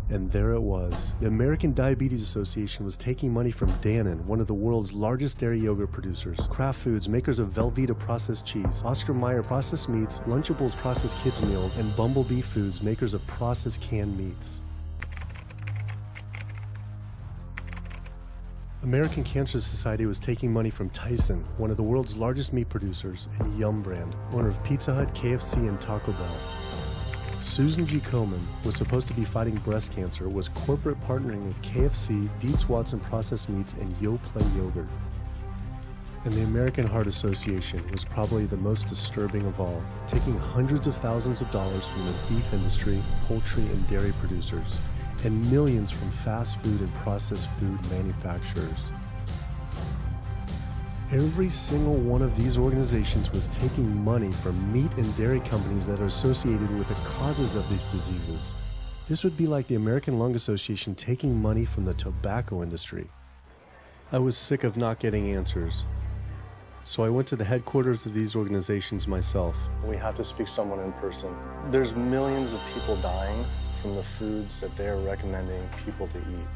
And there it was. The American Diabetes Association was taking money from Dannon, one of the world's largest dairy yogurt producers, Kraft Foods, makers of Velveeta processed cheese, Oscar Mayer processed meats, Lunchables processed kids meals, and Bumblebee Foods, makers of processed canned meats. American Cancer Society was taking money from Tyson, one of the world's largest meat producers, and Yum Brand, owner of Pizza Hut, KFC, and Taco Bell. Susan G. Komen was supposed to be fighting breast cancer, was corporate partnering with KFC, Dietz Watson Processed Meats, and Yoplait Yogurt. And the American Heart Association was probably the most disturbing of all, taking hundreds of thousands of dollars from the beef industry, poultry, and dairy producers, and millions from fast food and processed food manufacturers. Every single one of these organizations was taking money from meat and dairy companies that are associated with the causes of these diseases. This would be like the American Lung Association taking money from the tobacco industry. I was sick of not getting answers, so I went to the headquarters of these organizations myself. We have to speak to someone in person. There's millions of people dying from the foods that they're recommending people to eat.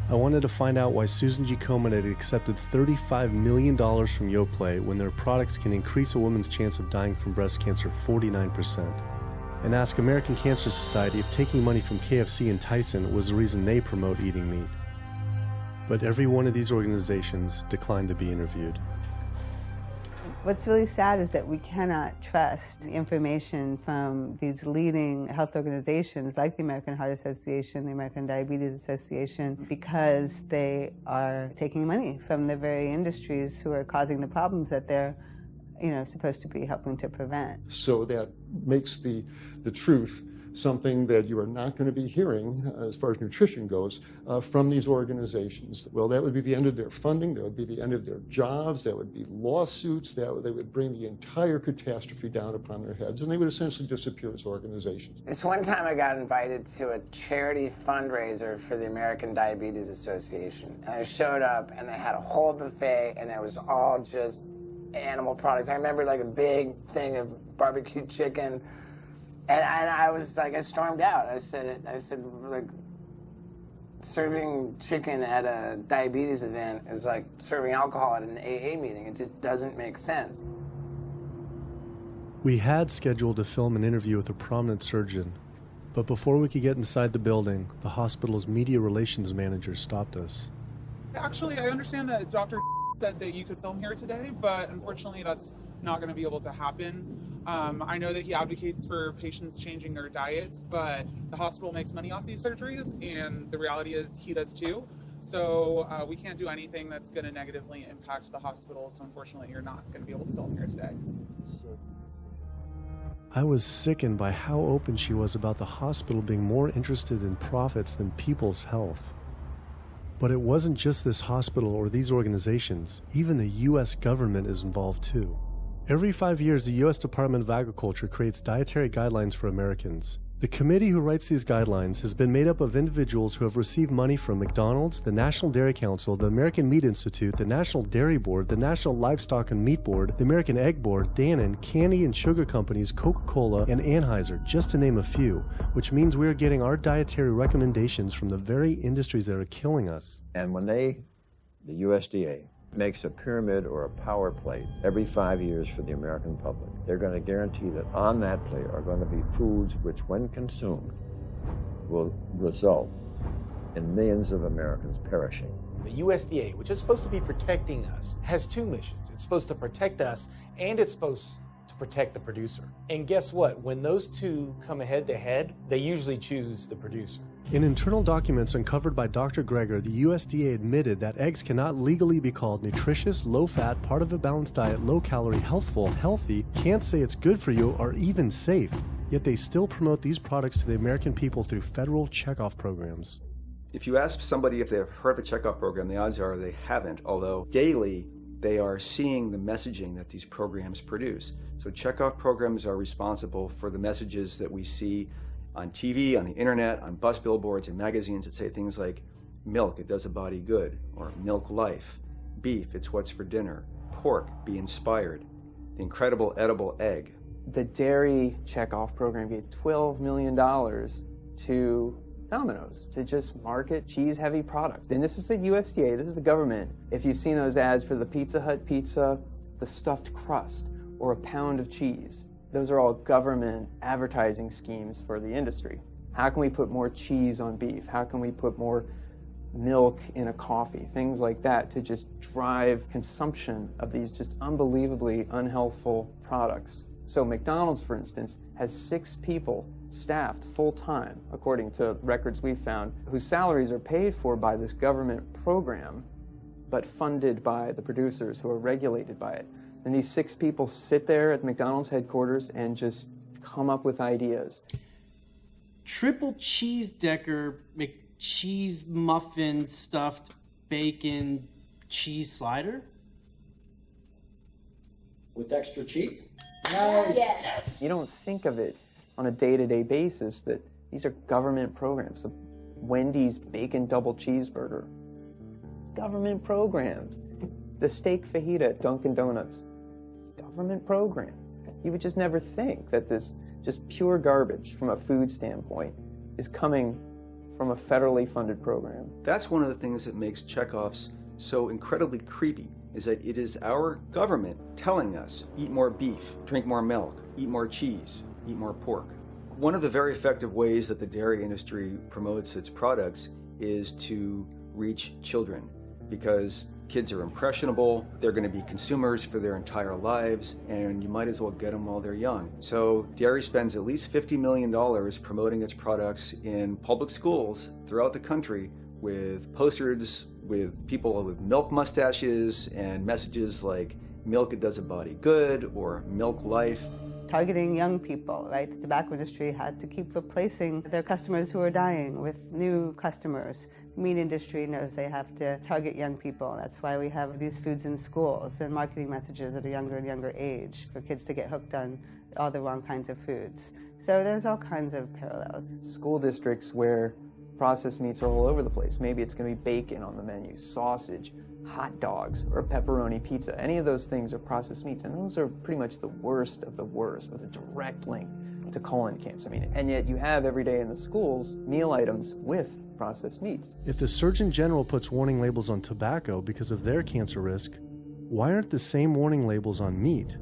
I wanted to find out why Susan G. Komen had accepted $35 million from Yoplait when their products can increase a woman's chance of dying from breast cancer 49%. And ask American Cancer Society if taking money from KFC and Tyson was the reason they promote eating meat. But every one of these organizations declined to be interviewed. What's really sad is that we cannot trust information from these leading health organizations like the American Heart Association, the American Diabetes Association, because they are taking money from the very industries who are causing the problems that they're supposed to be helping to prevent. So that makes the truth something that you are not going to be hearing, as far as nutrition goes, from these organizations. Well, that would be the end of their funding, that would be the end of their jobs, that would be lawsuits, they would bring the entire catastrophe down upon their heads, and they would essentially disappear as organizations. This one time I got invited to a charity fundraiser for the American Diabetes Association, and I showed up, and they had a whole buffet, and it was all just animal products. I remember like a big thing of barbecue chicken. And I was like, I stormed out. I said, like, serving chicken at a diabetes event is like serving alcohol at an AA meeting. It just doesn't make sense. We had scheduled to film an interview with a prominent surgeon, but before we could get inside the building, the hospital's media relations manager stopped us. Actually, I understand that Dr. said that you could film here today, but unfortunately that's not going to be able to happen. I know that he advocates for patients changing their diets, but the hospital makes money off these surgeries, and the reality is he does too. So we can't do anything that's going to negatively impact the hospital, so unfortunately you're not going to be able to film here today. I was sickened by how open she was about the hospital being more interested in profits than people's health. But it wasn't just this hospital or these organizations. Even the U.S. government is involved too. Every 5 years, the U.S. Department of Agriculture creates dietary guidelines for Americans. The committee who writes these guidelines has been made up of individuals who have received money from McDonald's, the National Dairy Council, the American Meat Institute, the National Dairy Board, the National Livestock and Meat Board, the American Egg Board, Dannon, candy and sugar companies, Coca-Cola, and Anheuser, just to name a few, which means we are getting our dietary recommendations from the very industries that are killing us. And when the USDA, makes a pyramid or a power plate every 5 years for the American public, they're going to guarantee that on that plate are going to be foods which, when consumed, will result in millions of Americans perishing. The USDA, which is supposed to be protecting us, has two missions. It's supposed to protect us, and it's supposed to protect the producer. And guess what? When those two come head to head, they usually choose the producer. In internal documents uncovered by Dr. Greger, the USDA admitted that eggs cannot legally be called nutritious, low-fat, part of a balanced diet, low-calorie, healthful, healthy, can't say it's good for you, or even safe. Yet they still promote these products to the American people through federal checkoff programs. If you ask somebody if they've heard of the checkoff program, the odds are they haven't, although daily they are seeing the messaging that these programs produce. So checkoff programs are responsible for the messages that we see on TV, on the internet, on bus billboards and magazines that say things like, milk, it does a body good, or milk life, beef, it's what's for dinner, pork, be inspired, the incredible edible egg. The dairy checkoff program gave $12 million to Domino's to just market cheese-heavy products. And this is the USDA, this is the government. If you've seen those ads for the Pizza Hut pizza, the stuffed crust, or a pound of cheese, those are all government advertising schemes for the industry. How can we put more cheese on beef? How can we put more milk in a coffee? Things like that to just drive consumption of these just unbelievably unhealthful products. So McDonald's, for instance, has 6 people staffed full-time, according to records we've found, whose salaries are paid for by this government program, but funded by the producers who are regulated by it. And these 6 people sit there at McDonald's headquarters and just come up with ideas. Triple cheese decker McCheese muffin stuffed bacon cheese slider? With extra cheese? Yes. You don't think of it on a day-to-day basis that these are government programs. The Wendy's bacon double cheeseburger, government program. The steak fajita at Dunkin' Donuts, government program. You would just never think that this just pure garbage from a food standpoint is coming from a federally funded program. That's one of the things that makes checkoffs so incredibly creepy, is that it is our government telling us, eat more beef, drink more milk, eat more cheese, eat more pork. One of the very effective ways that the dairy industry promotes its products is to reach children because kids are impressionable, they're going to be consumers for their entire lives, and you might as well get them while they're young. So dairy spends at least $50 million promoting its products in public schools throughout the country with posters with people with milk mustaches and messages like milk it does a body good or milk life. Targeting young people, right? The tobacco industry had to keep replacing their customers who are dying with new customers. The meat industry knows they have to target young people. That's why we have these foods in schools and marketing messages at a younger and younger age for kids to get hooked on all the wrong kinds of foods. So there's all kinds of parallels. School districts where processed meats are all over the place. Maybe it's going to be bacon on the menu, sausage, hot dogs, or pepperoni pizza. Any of those things are processed meats, and those are pretty much the worst of the worst with a direct link to colon cancer. And yet you have every day in the schools meal items with processed meats. If the Surgeon General puts warning labels on tobacco because of their cancer risk, why aren't the same warning labels on meat?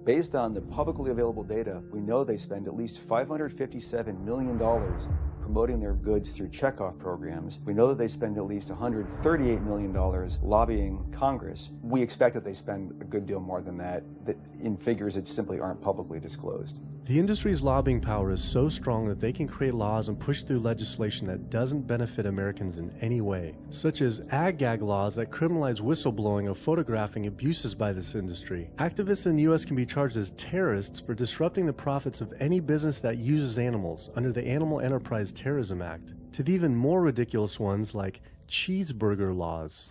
Based on the publicly available data, we know they spend at least $557 million promoting their goods through checkoff programs. We know that they spend at least $138 million lobbying Congress. We expect that they spend a good deal more than that in figures that simply aren't publicly disclosed. The industry's lobbying power is so strong that they can create laws and push through legislation that doesn't benefit Americans in any way, such as ag-gag laws that criminalize whistleblowing or photographing abuses by this industry. Activists in the U.S. can be charged as terrorists for disrupting the profits of any business that uses animals under the Animal Enterprise Terrorism Act, to the even more ridiculous ones like cheeseburger laws.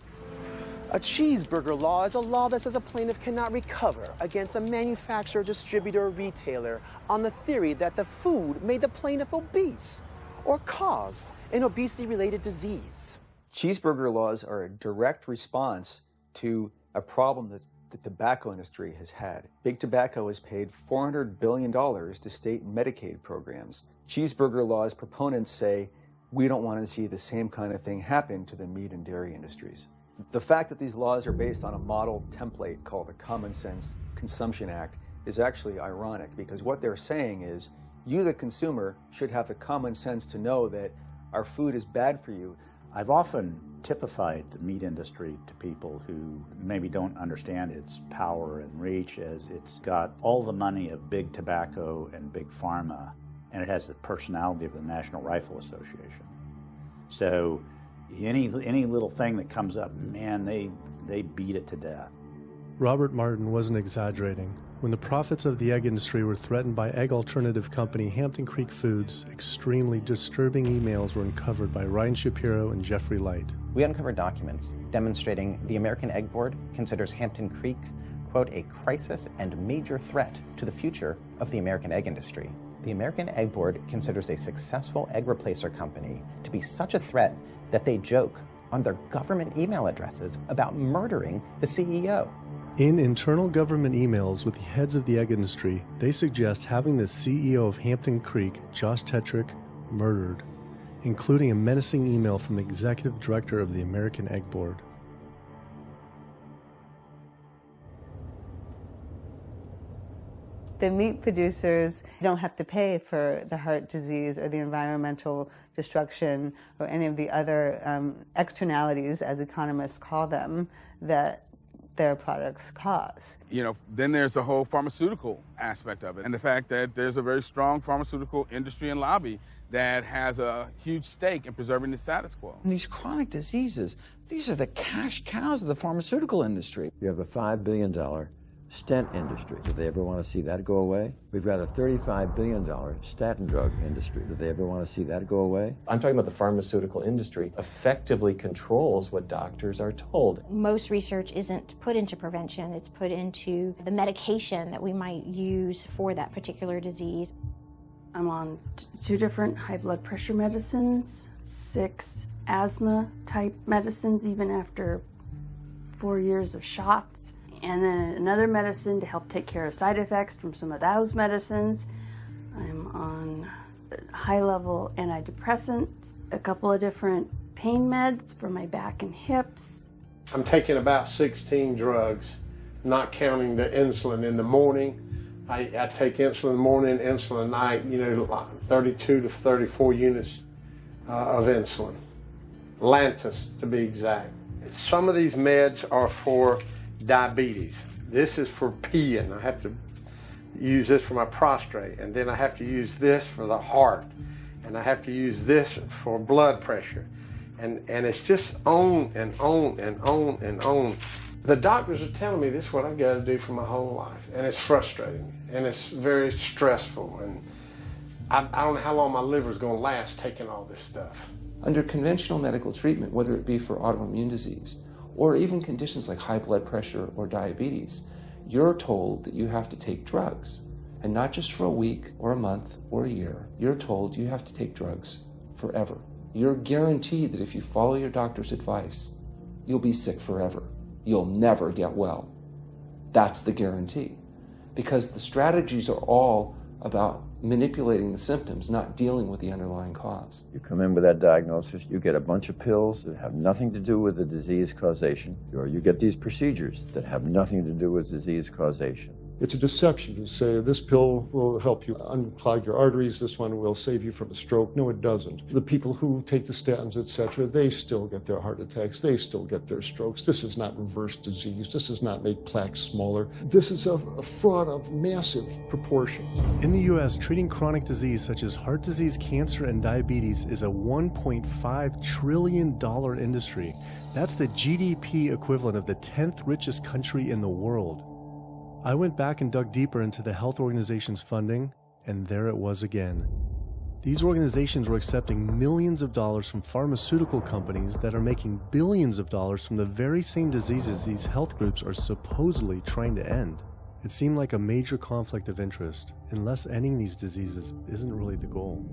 A cheeseburger law is a law that says a plaintiff cannot recover against a manufacturer, distributor, or retailer on the theory that the food made the plaintiff obese or caused an obesity-related disease. Cheeseburger laws are a direct response to a problem that the tobacco industry has had. Big Tobacco has paid $400 billion to state Medicaid programs. Cheeseburger laws proponents say, we don't want to see the same kind of thing happen to the meat and dairy industries. The fact that these laws are based on a model template called the Common Sense Consumption Act is actually ironic, because what they're saying is you, the consumer, should have the common sense to know that our food is bad for you. I've often typified the meat industry to people who maybe don't understand its power and reach as it's got all the money of big tobacco and big pharma, and it has the personality of the National Rifle Association. So any little thing that comes up, man, they beat it to death. Robert Martin wasn't exaggerating. When the profits of the egg industry were threatened by egg alternative company Hampton Creek Foods, extremely disturbing emails were uncovered by Ryan Shapiro and Jeffrey Light. We uncovered documents demonstrating the American Egg Board considers Hampton Creek, quote, a crisis and major threat to the future of the American egg industry. The American Egg Board considers a successful egg replacer company to be such a threat that they joke on their government email addresses about murdering the CEO. In internal government emails with the heads of the egg industry, they suggest having the CEO of Hampton Creek, Josh Tetrick, murdered, including a menacing email from the executive director of the American Egg Board. The meat producers don't have to pay for the heart disease or the environmental destruction or any of the other externalities, as economists call them, that their products cause. You know, then there's the whole pharmaceutical aspect of it, and the fact that there's a very strong pharmaceutical industry and lobby that has a huge stake in preserving the status quo. And these chronic diseases, these are the cash cows of the pharmaceutical industry. You have a $5 billion stent industry. Do they ever want to see that go away? We've got a $35 billion statin drug industry. Do they ever want to see that go away? I'm talking about the pharmaceutical industry effectively controls what doctors are told. Most research isn't put into prevention, it's put into the medication that we might use for that particular disease. I'm on 2 different high blood pressure medicines, 6 asthma type medicines, even after 4 years of shots. And then another medicine to help take care of side effects from some of those medicines. I'm on high-level antidepressants, a couple of different pain meds for my back and hips. I'm taking about 16 drugs, not counting the insulin in the morning. I take insulin in the morning, insulin at night, 32 to 34 units of insulin. Lantus to be exact. Some of these meds are for diabetes. This is for peeing. I have to use this for my prostate, and then I have to use this for the heart, and I have to use this for blood pressure. And it's just on and on and on and on. The doctors are telling me this is what I got to do for my whole life, and it's frustrating, and it's very stressful, and I don't know how long my liver is going to last taking all this stuff. Under conventional medical treatment, whether it be for autoimmune disease or even conditions like high blood pressure or diabetes, you're told that you have to take drugs, and not just for a week or a month or a year. You're told you have to take drugs forever. You're guaranteed that if you follow your doctor's advice, you'll be sick forever. You'll never get well. That's the guarantee. Because the strategies are all about manipulating the symptoms, not dealing with the underlying cause. You come in with that diagnosis, you get a bunch of pills that have nothing to do with the disease causation, or you get these procedures that have nothing to do with disease causation. It's a deception to say this pill will help you unclog your arteries, this one will save you from a stroke. No, it doesn't. The people who take the statins, etc., they still get their heart attacks, they still get their strokes. This does not reverse disease. This does not make plaques smaller. This is a fraud of massive proportion. In the U.S., treating chronic disease such as heart disease, cancer, and diabetes is a $1.5 trillion industry. That's the GDP equivalent of the 10th richest country in the world. I went back and dug deeper into the health organization's funding, and there it was again. These organizations were accepting millions of dollars from pharmaceutical companies that are making billions of dollars from the very same diseases these health groups are supposedly trying to end. It seemed like a major conflict of interest, unless ending these diseases isn't really the goal.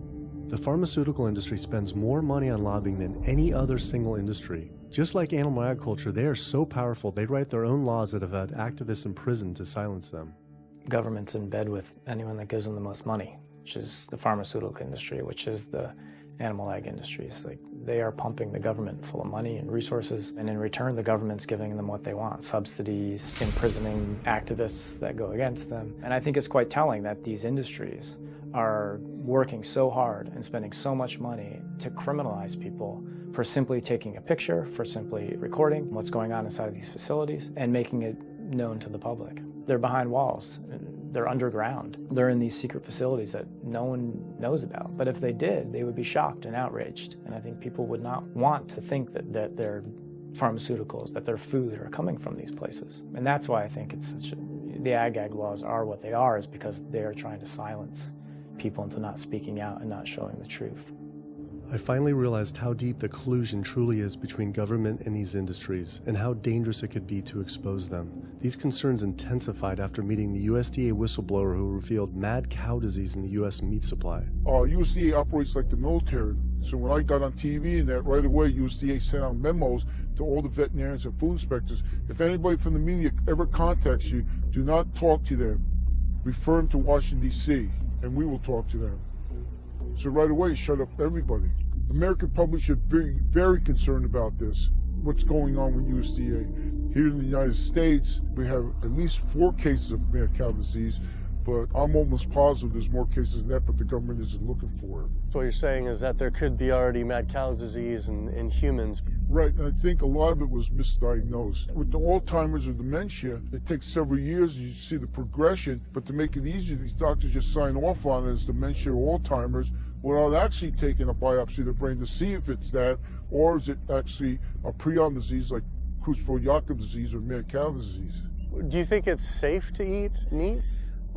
The pharmaceutical industry spends more money on lobbying than any other single industry. Just like animal agriculture, they are so powerful they write their own laws that have had activists imprisoned to silence them. Government's in bed with anyone that gives them the most money, which is the pharmaceutical industry, which is the animal ag industries. Like, they are pumping the government full of money and resources, and in return the government's giving them what they want: subsidies, imprisoning activists that go against them. And I think it's quite telling that these industries are working so hard and spending so much money to criminalize people for simply taking a picture, for simply recording what's going on inside of these facilities and making it known to the public. They're behind walls. They're underground. They're in these secret facilities that no one knows about. But if they did, they would be shocked and outraged. And I think people would not want to think that their pharmaceuticals, that their food are coming from these places. And that's why I think the ag laws are what they are, is because they are trying to silence people into not speaking out and not showing the truth. I finally realized how deep the collusion truly is between government and these industries, and how dangerous it could be to expose them. These concerns intensified after meeting the USDA whistleblower who revealed mad cow disease in the U.S. meat supply. USDA operates like the military. So when I got on TV and that, right away USDA sent out memos to all the veterinarians and food inspectors. If anybody from the media ever contacts you, do not talk to them. Refer them to Washington, D.C., and we will talk to them. So right away, shut up everybody. The American public should be very concerned about this, what's going on with USDA. Here in the United States, we have at least 4 cases of mad cow disease, but I'm almost positive there's more cases than that, but the government isn't looking for it. So what you're saying is that there could be already mad cow disease in humans. Right, and I think a lot of it was misdiagnosed. With the Alzheimer's or dementia, it takes several years, you see the progression, but to make it easier, these doctors just sign off on it as dementia or Alzheimer's without actually taking a biopsy of the brain to see if it's that, or is it actually a prion disease like Creutzfeldt-Jakob disease or mad cow disease. Do you think it's safe to eat meat?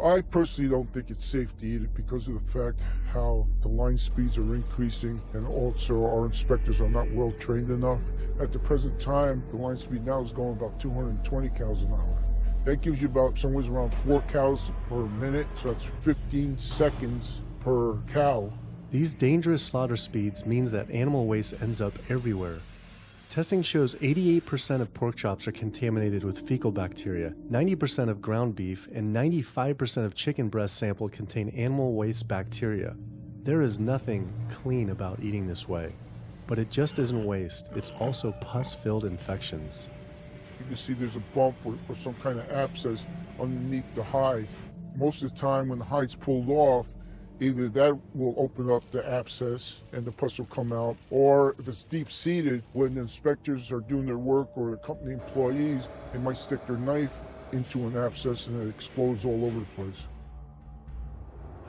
I personally don't think it's safe to eat it because of the fact how the line speeds are increasing, and also our inspectors are not well trained enough. At the present time, the line speed now is going about 220 cows an hour. That gives you about somewhere around 4 cows per minute, so that's 15 seconds per cow. These dangerous slaughter speeds means that animal waste ends up everywhere. Testing shows 88% of pork chops are contaminated with fecal bacteria, 90% of ground beef, and 95% of chicken breast sample contain animal waste bacteria. There is nothing clean about eating this way. But it just isn't waste, it's also pus-filled infections. You can see there's a bump or some kind of abscess underneath the hide. Most of the time when the hide's pulled off, Either that will open up the abscess and the pus will come out, or if it's deep-seated, when the inspectors are doing their work or the company employees, they might stick their knife into an abscess and it explodes all over the place.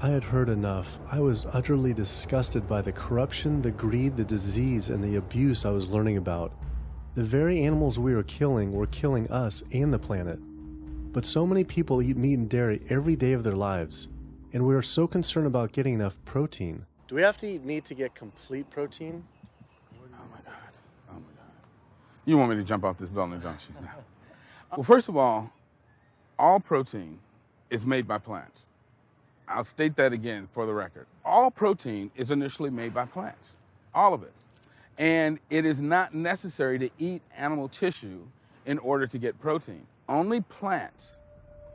I had heard enough. I was utterly disgusted by the corruption, the greed, the disease, and the abuse I was learning about. The very animals we were killing us and the planet. But so many people eat meat and dairy every day of their lives, and we are so concerned about getting enough protein. Do we have to eat meat to get complete protein? Oh my God. Oh my God. You want me to jump off this building, don't you? Well, first of all protein is made by plants. I'll state that again for the record. All protein is initially made by plants. All of it. And it is not necessary to eat animal tissue in order to get protein. Only plants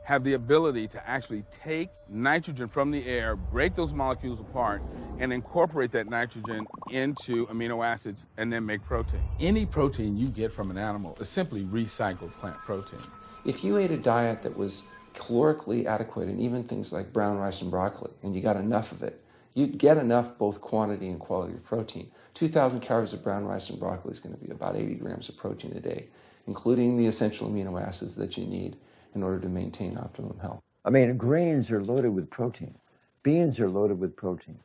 have the ability to actually take nitrogen from the air, break those molecules apart, and incorporate that nitrogen into amino acids and then make protein. Any protein you get from an animal is simply recycled plant protein. If you ate a diet that was calorically adequate, and even things like brown rice and broccoli, and you got enough of it, you'd get enough both quantity and quality of protein. 2,000 calories of brown rice and broccoli is going to be about 80 grams of protein a day, including the essential amino acids that you need in order to maintain optimum health. I mean, grains are loaded with protein. Beans are loaded with protein.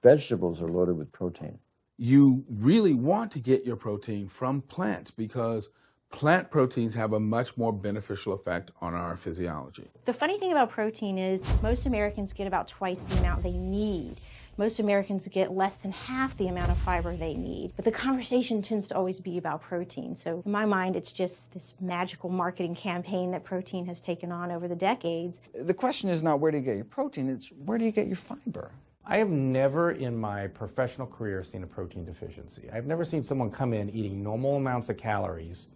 Vegetables are loaded with protein. You really want to get your protein from plants because plant proteins have a much more beneficial effect on our physiology. The funny thing about protein is most Americans get about twice the amount they need. Most Americans get less than half the amount of fiber they need. But the conversation tends to always be about protein. So in my mind, it's just this magical marketing campaign that protein has taken on over the decades. The question is not where do you get your protein, it's where do you get your fiber? I have never in my professional career seen a protein deficiency. I've never seen someone come in eating normal amounts of calories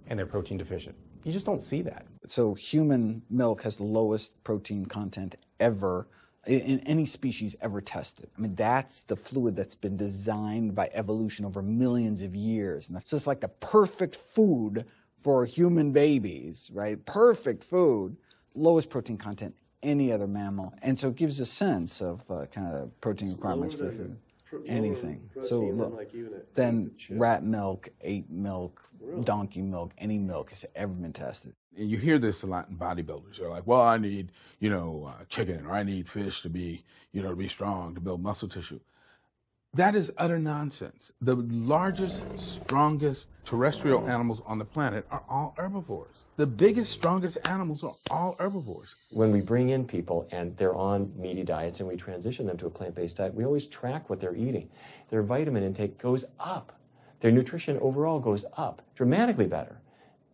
and they're protein deficient. You just don't see that. So human milk has the lowest protein content ever in any species ever tested. I mean, that's the fluid that's been designed by evolution over millions of years. And that's just like the perfect food for human babies, right? Perfect food, lowest protein content any other mammal. And so it gives a sense of kind of protein requirements for food. Anything. So then rat milk, ape milk, donkey milk, any milk has ever been tested. And you hear this a lot in bodybuilders. They're like, well, I need, chicken, or I need fish to be, to be strong, to build muscle tissue. That is utter nonsense. The largest, strongest terrestrial animals on the planet are all herbivores. The biggest, strongest animals are all herbivores. When we bring in people and they're on meaty diets and we transition them to a plant-based diet, we always track what they're eating. Their vitamin intake goes up. Their nutrition overall goes up, dramatically better.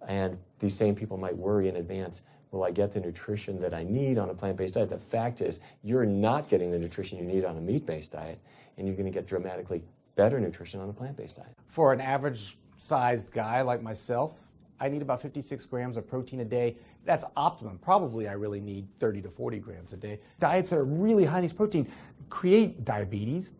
And these same people might worry in advance, will I get the nutrition that I need on a plant-based diet? The fact is, you're not getting the nutrition you need on a meat-based diet, and you're going to get dramatically better nutrition on a plant-based diet. For an average-sized guy like myself, I need about 56 grams of protein a day. That's optimum. Probably I really need 30 to 40 grams a day. Diets that are really high in these protein create diabetes,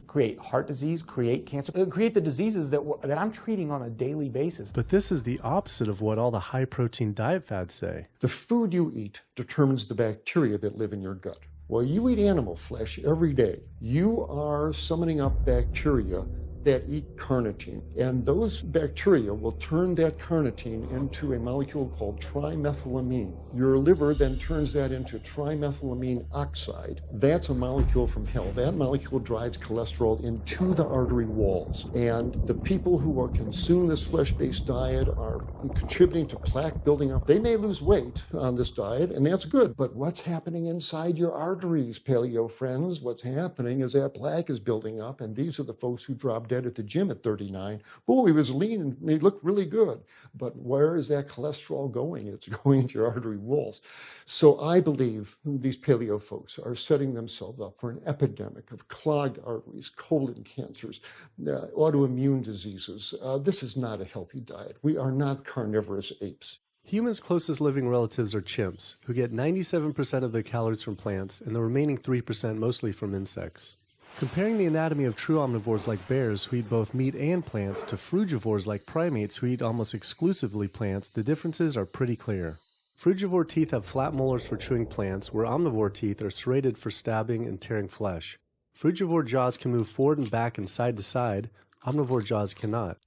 create heart disease, create cancer, create the diseases that I'm treating on a daily basis. But this is the opposite of what all the high-protein diet fads say. The food you eat determines the bacteria that live in your gut. While you eat animal flesh every day, you are summoning up bacteria that eat carnitine. And those bacteria will turn that carnitine into a molecule called trimethylamine. Your liver then turns that into trimethylamine oxide. That's a molecule from hell. That molecule drives cholesterol into the artery walls. And the people who are consuming this flesh-based diet are contributing to plaque building up. They may lose weight on this diet, and that's good. But what's happening inside your arteries, paleo friends? What's happening is that plaque is building up, and these are the folks who drop dead at the gym at 39. Oh, he was lean and he looked really good. But where is that cholesterol going? It's going into your artery walls. So I believe these paleo folks are setting themselves up for an epidemic of clogged arteries, colon cancers, autoimmune diseases. This is not a healthy diet. We are not carnivorous apes. Humans' closest living relatives are chimps, who get 97% of their calories from plants and the remaining 3% mostly from insects. Comparing the anatomy of true omnivores like bears, who eat both meat and plants, to frugivores like primates, who eat almost exclusively plants, the differences are pretty clear. Frugivore teeth have flat molars for chewing plants, where omnivore teeth are serrated for stabbing and tearing flesh. Frugivore jaws can move forward and back and side to side. Omnivore jaws cannot.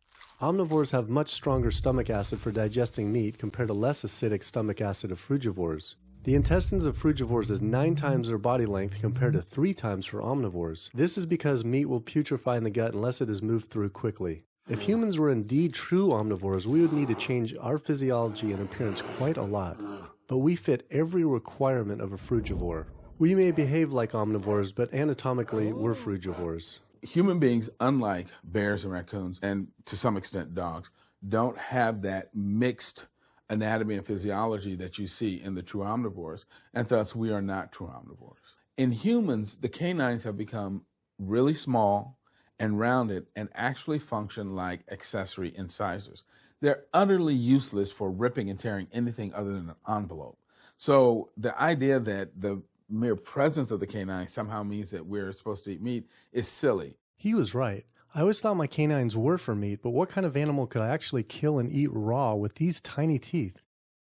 Omnivores have much stronger stomach acid for digesting meat compared to less acidic stomach acid of frugivores. The intestines of frugivores is 9 times their body length compared to 3 times for omnivores. This is because meat will putrefy in the gut unless it is moved through quickly. If humans were indeed true omnivores, we would need to change our physiology and appearance quite a lot. But we fit every requirement of a frugivore. We may behave like omnivores, but anatomically, we're frugivores. Human beings, unlike bears and raccoons, and to some extent dogs, don't have that mixed anatomy and physiology that you see in the true omnivores, and thus we are not true omnivores. In humans, the canines have become really small and rounded and actually function like accessory incisors. They're utterly useless for ripping and tearing anything other than an envelope. So the idea that the mere presence of the canine somehow means that we're supposed to eat meat is silly. He was right. I always thought my canines were for meat, but what kind of animal could I actually kill and eat raw with these tiny teeth?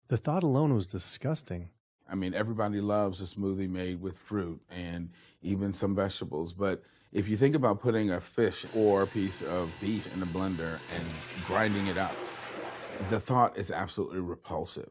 The thought alone was disgusting. I mean, everybody loves a smoothie made with fruit and even some vegetables, but if you think about putting a fish or a piece of beef in a blender and grinding it up, the thought is absolutely repulsive.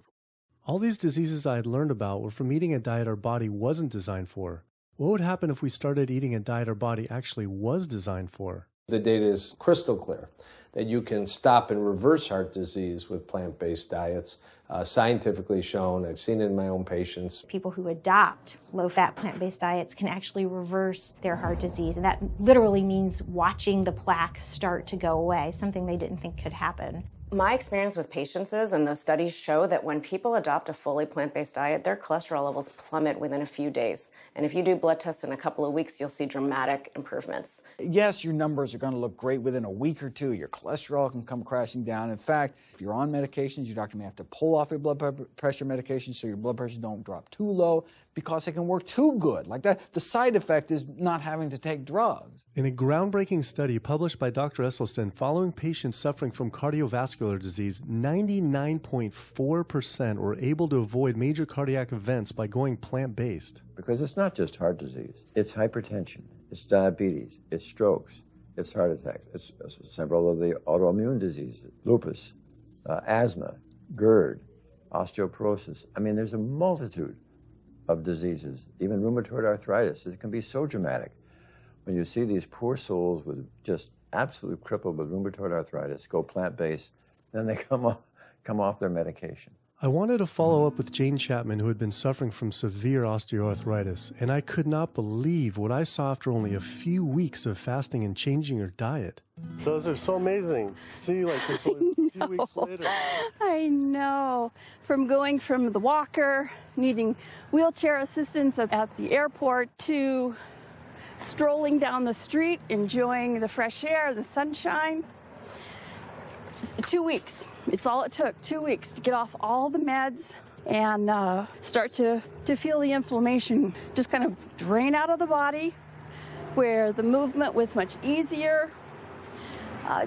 All these diseases I had learned about were from eating a diet our body wasn't designed for. What would happen if we started eating a diet our body actually was designed for? The data is crystal clear that you can stop and reverse heart disease with plant-based diets. Scientifically shown, I've seen it in my own patients. People who adopt low-fat plant-based diets can actually reverse their heart disease, and that literally means watching the plaque start to go away, something they didn't think could happen. My experience with patients is, and those studies show, that when people adopt a fully plant-based diet, their cholesterol levels plummet within a few days. And if you do blood tests in a couple of weeks, you'll see dramatic improvements. Yes, your numbers are going to look great within a week or two. Your cholesterol can come crashing down. In fact, if you're on medications, your doctor may have to pull off your blood pressure medication so your blood pressure don't drop too low because it can work too good. Like that, the side effect is not having to take drugs. In a groundbreaking study published by Dr. Esselstyn following patients suffering from cardiovascular disease, 99.4% were able to avoid major cardiac events by going plant-based. Because it's not just heart disease. It's hypertension, it's diabetes, it's strokes, it's heart attacks, it's several of the autoimmune diseases, lupus, asthma, GERD, osteoporosis. I mean, there's a multitude of diseases, even rheumatoid arthritis. It can be so dramatic when you see these poor souls with just absolutely crippled with rheumatoid arthritis go plant-based, then they come off their medication. I wanted to follow up with Jane Chapman, who had been suffering from severe osteoarthritis, and I could not believe what I saw after only a few weeks of fasting and changing her diet. So it's so amazing to see like this only a few weeks later. I know. From going from the walker, needing wheelchair assistance at the airport, to strolling down the street, enjoying the fresh air, the sunshine. 2 weeks. It's all it took, 2 weeks to get off all the meds and start to feel the inflammation just kind of drain out of the body, where the movement was much easier.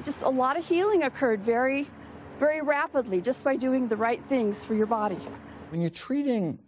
Just a lot of healing occurred very, very rapidly just by doing the right things for your body. When you're treating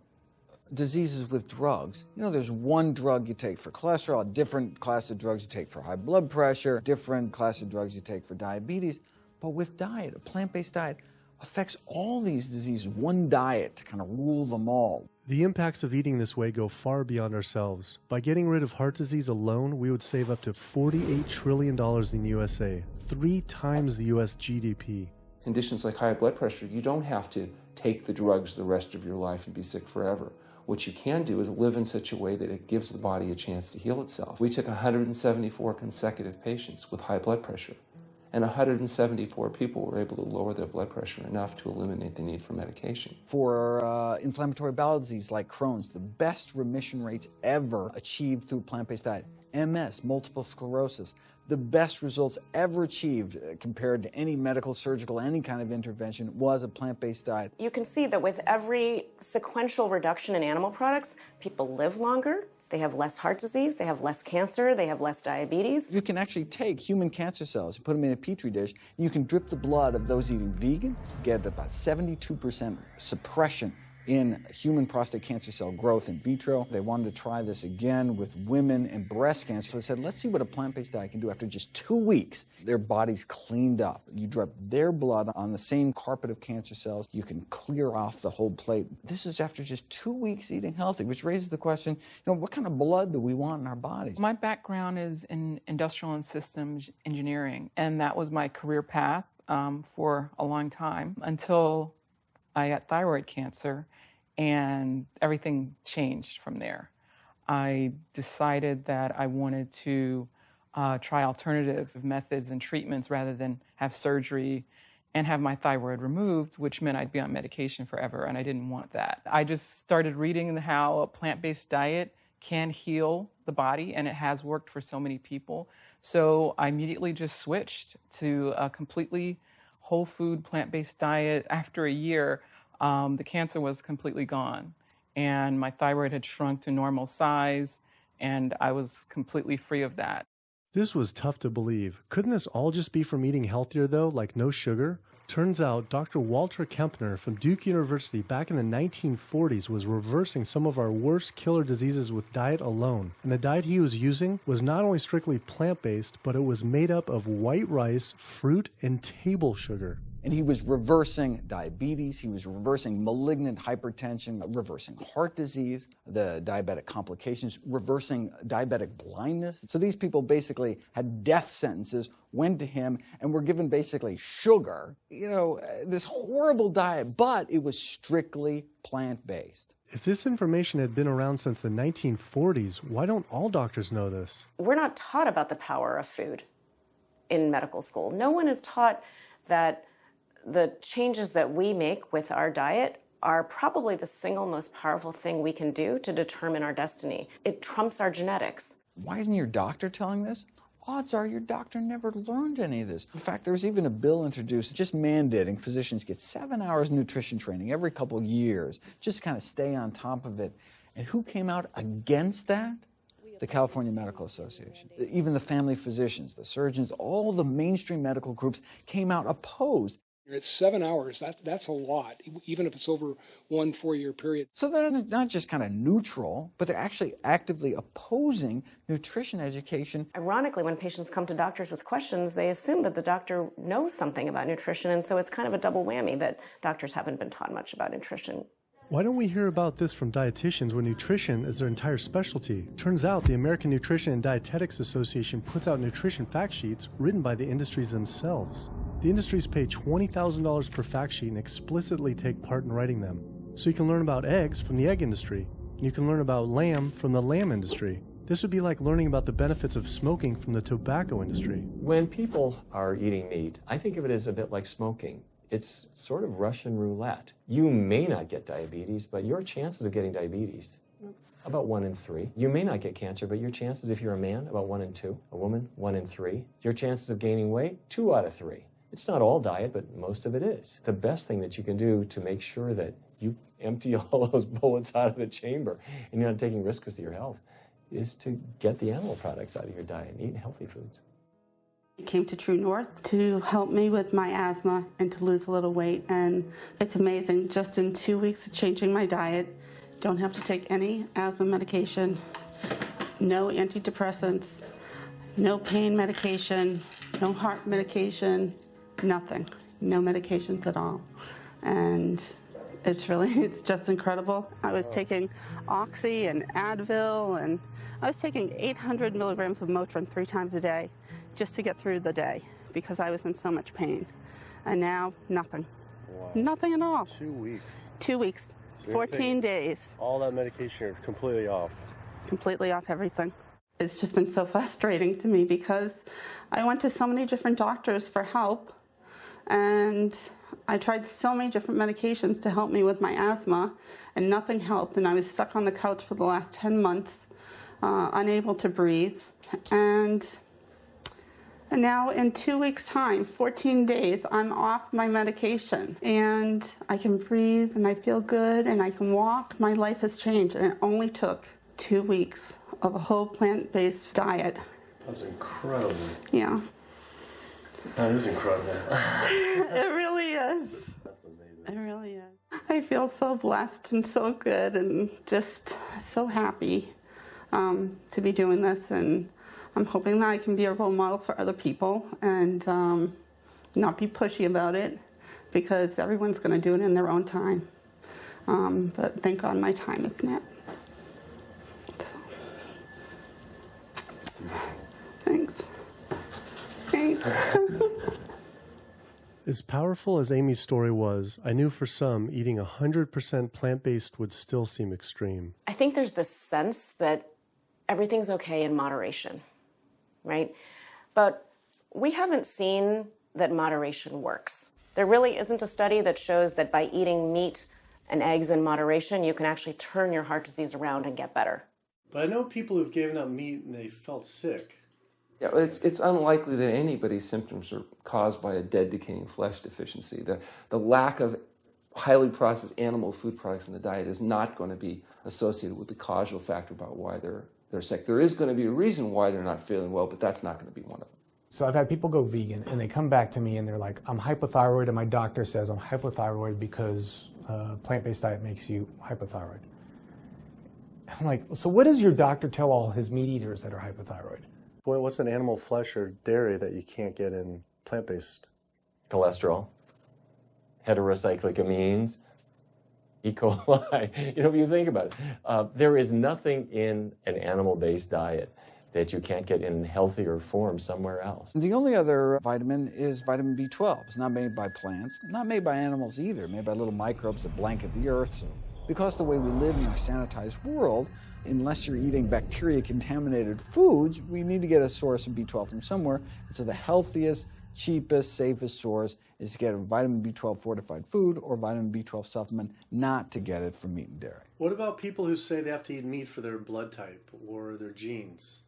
diseases with drugs, you know, there's one drug you take for cholesterol, a different class of drugs you take for high blood pressure, different class of drugs you take for diabetes. But with diet, a plant-based diet affects all these diseases, one diet to kind of rule them all. The impacts of eating this way go far beyond ourselves. By getting rid of heart disease alone, we would save up to $48 trillion in the USA, 3 times the US GDP. Conditions like high blood pressure, you don't have to take the drugs the rest of your life and be sick forever. What you can do is live in such a way that it gives the body a chance to heal itself. We took 174 consecutive patients with high blood pressure, and 174 people were able to lower their blood pressure enough to eliminate the need for medication. For inflammatory bowel disease like Crohn's, the best remission rates ever achieved through plant-based diet. MS, multiple sclerosis, the best results ever achieved compared to any medical, surgical, any kind of intervention was a plant-based diet. You can see that with every sequential reduction in animal products, people live longer, they have less heart disease, they have less cancer, they have less diabetes. You can actually take human cancer cells, put them in a petri dish, and you can drip the blood of those eating vegan, get about 72% suppression in human prostate cancer cell growth in vitro. They wanted to try this again with women and breast cancer. So they said, let's see what a plant-based diet can do. After just 2 weeks, their bodies cleaned up. You drop their blood on the same carpet of cancer cells. You can clear off the whole plate. This is after just 2 weeks eating healthy, which raises the question, what kind of blood do we want in our bodies? My background is in industrial and systems engineering, and that was my career path for a long time until I got thyroid cancer, and everything changed from there. I decided that I wanted to try alternative methods and treatments rather than have surgery and have my thyroid removed, which meant I'd be on medication forever, and I didn't want that. I just started reading how a plant-based diet can heal the body, and it has worked for so many people. So I immediately just switched to a completely whole food plant-based diet. After a year, the cancer was completely gone, and my thyroid had shrunk to normal size, and I was completely free of that. This was tough to believe. Couldn't this all just be from eating healthier, though, like no sugar? Turns out Dr. Walter Kempner from Duke University back in the 1940s was reversing some of our worst killer diseases with diet alone. And the diet he was using was not only strictly plant-based, but it was made up of white rice, fruit, and table sugar. And he was reversing diabetes, he was reversing malignant hypertension, reversing heart disease, the diabetic complications, reversing diabetic blindness. So these people basically had death sentences, went to him, and were given basically sugar, this horrible diet, but it was strictly plant-based. If this information had been around since the 1940s, why don't all doctors know this? We're not taught about the power of food in medical school. No one is taught that the changes that we make with our diet are probably the single most powerful thing we can do to determine our destiny. It trumps our genetics. Why isn't your doctor telling this? Odds are your doctor never learned any of this. In fact, there's even a bill introduced just mandating physicians get 7 hours nutrition training every couple years, just to kind of stay on top of it. And who came out against that? The California Medical Association. Even the family physicians, the surgeons, all the mainstream medical groups came out opposed. It's 7 hours. That's a lot, even if it's over 1 4-year period. So they're not just kind of neutral, but they're actually actively opposing nutrition education. Ironically, when patients come to doctors with questions, they assume that the doctor knows something about nutrition, and so it's kind of a double whammy that doctors haven't been taught much about nutrition. Why don't we hear about this from dietitians when nutrition is their entire specialty? Turns out the American Nutrition and Dietetics Association puts out nutrition fact sheets written by the industries themselves. The industries pay $20,000 per fact sheet and explicitly take part in writing them. So you can learn about eggs from the egg industry, and you can learn about lamb from the lamb industry. This would be like learning about the benefits of smoking from the tobacco industry. When people are eating meat, I think of it as a bit like smoking. It's sort of Russian roulette. You may not get diabetes, but your chances of getting diabetes, about 1 in 3. You may not get cancer, but your chances, if you're a man, about 1 in 2. A woman, 1 in 3. Your chances of gaining weight, 2 out of 3. It's not all diet, but most of it is. The best thing that you can do to make sure that you empty all those bullets out of the chamber and you're not taking risks with your health is to get the animal products out of your diet and eat healthy foods. I came to True North to help me with my asthma and to lose a little weight, and it's amazing. Just in 2 weeks of changing my diet, don't have to take any asthma medication, no antidepressants, no pain medication, no heart medication, nothing, no medications at all. And it's just incredible. I was taking Oxy and Advil, and I was taking 800 milligrams of Motrin 3 times a day just to get through the day because I was in so much pain. And now, nothing. Wow. Nothing at all. 2 weeks. 2 weeks, So 14 days. All that medication, you're completely off. Completely off everything. It's just been so frustrating to me because I went to so many different doctors for help, and I tried so many different medications to help me with my asthma, and nothing helped, and I was stuck on the couch for the last 10 months, unable to breathe, and now in 2 weeks' time, 14 days, I'm off my medication, and I can breathe, and I feel good, and I can walk. My life has changed, and it only took 2 weeks of a whole plant-based diet. That's incredible. Yeah. That is incredible. It really is. That's amazing. It really is. I feel so blessed and so good and just so happy to be doing this, and I'm hoping that I can be a role model for other people and not be pushy about it, because everyone's going to do it in their own time. But thank God my time is now. So. Thanks. Thanks. As powerful as Amy's story was, I knew for some, eating 100% plant-based would still seem extreme. I think there's this sense that everything's okay in moderation, right? But we haven't seen that moderation works. There really isn't a study that shows that by eating meat and eggs in moderation, you can actually turn your heart disease around and get better. But I know people who've given up meat and they felt sick. Yeah, it's unlikely that anybody's symptoms are caused by a dead, decaying flesh deficiency. The lack of highly processed animal food products in the diet is not going to be associated with the causal factor about why they're sick. There is going to be a reason why they're not feeling well, but that's not going to be one of them. So I've had people go vegan, and they come back to me, and they're like, I'm hypothyroid, and my doctor says I'm hypothyroid because plant-based diet makes you hypothyroid. I'm like, so what does your doctor tell all his meat eaters that are hypothyroid? Boy, what's an animal flesh or dairy that you can't get in plant-based? Cholesterol, heterocyclic amines, E. coli. You know, if you think about it, there is nothing in an animal-based diet that you can't get in healthier form somewhere else. The only other vitamin is vitamin B12. It's not made by plants, not made by animals either, made by little microbes that blanket the earth. So because the way we live in our sanitized world, unless you're eating bacteria-contaminated foods, we need to get a source of B12 from somewhere. And so the healthiest, cheapest, safest source is to get a vitamin B12 fortified food or vitamin B12 supplement, not to get it from meat and dairy. What about people who say they have to eat meat for their blood type or their genes?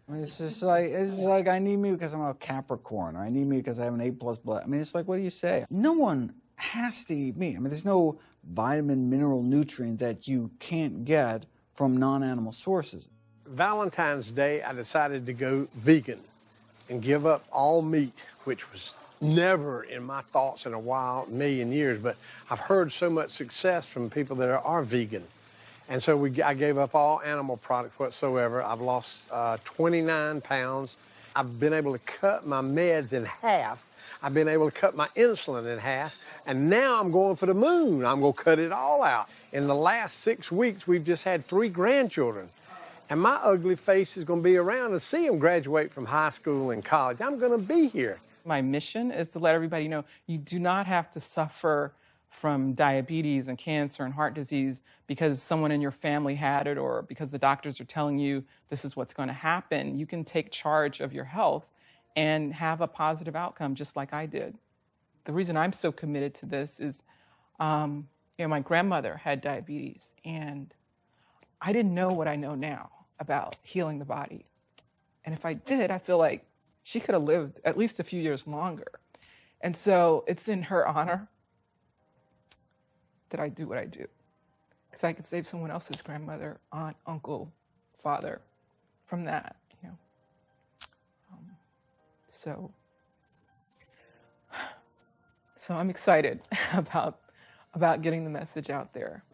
I mean, it's like I need meat because I'm a Capricorn, or I need meat because I have an A+ blood. I mean, it's like, what do you say? No one has to eat meat. I mean, there's no vitamin, mineral, nutrient that you can't get from non-animal sources. Valentine's Day, I decided to go vegan and give up all meat, which was never in my thoughts in a while, million years, but I've heard so much success from people that are vegan. And so I gave up all animal products whatsoever. I've lost 29 pounds. I've been able to cut my meds in half. I've been able to cut my insulin in half. And now I'm going for the moon. I'm going to cut it all out. In the last 6 weeks, we've just had 3 grandchildren. And my ugly face is going to be around to see them graduate from high school and college. I'm going to be here. My mission is to let everybody know you do not have to suffer from diabetes and cancer and heart disease because someone in your family had it or because the doctors are telling you this is what's going to happen. You can take charge of your health and have a positive outcome just like I did. The reason I'm so committed to this is, my grandmother had diabetes, and I didn't know what I know now about healing the body. And if I did, I feel like she could have lived at least a few years longer. And so it's in her honor that I do what I do. Because I could save someone else's grandmother, aunt, uncle, father from that, So I'm excited about getting the message out there.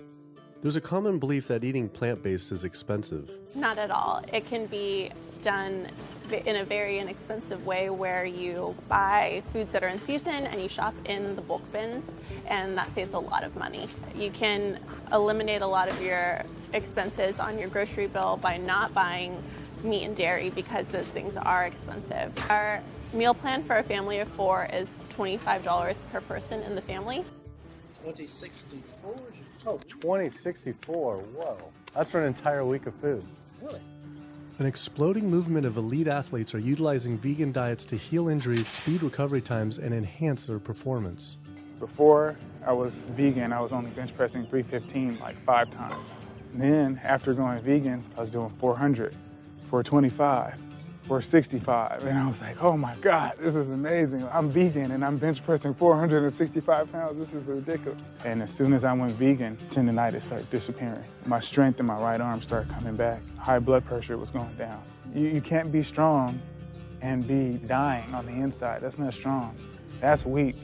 There's a common belief that eating plant-based is expensive. Not at all. It can be done in a very inexpensive way where you buy foods that are in season and you shop in the bulk bins, and that saves a lot of money. You can eliminate a lot of your expenses on your grocery bill by not buying meat and dairy because those things are expensive. Our meal plan for a family of 4 is $25 per person in the family. 2064 is your total. 2064, whoa. That's for an entire week of food. Really? An exploding movement of elite athletes are utilizing vegan diets to heal injuries, speed recovery times, and enhance their performance. Before I was vegan, I was only bench pressing 315 like 5 times. Then after going vegan, I was doing 400, 425, 465. And I was like, oh my God, this is amazing. I'm vegan and I'm bench pressing 465 pounds. This is ridiculous. And as soon as I went vegan, tendinitis started disappearing. My strength in my right arm started coming back. High blood pressure was going down. You can't be strong and be dying on the inside. That's not strong. That's weak.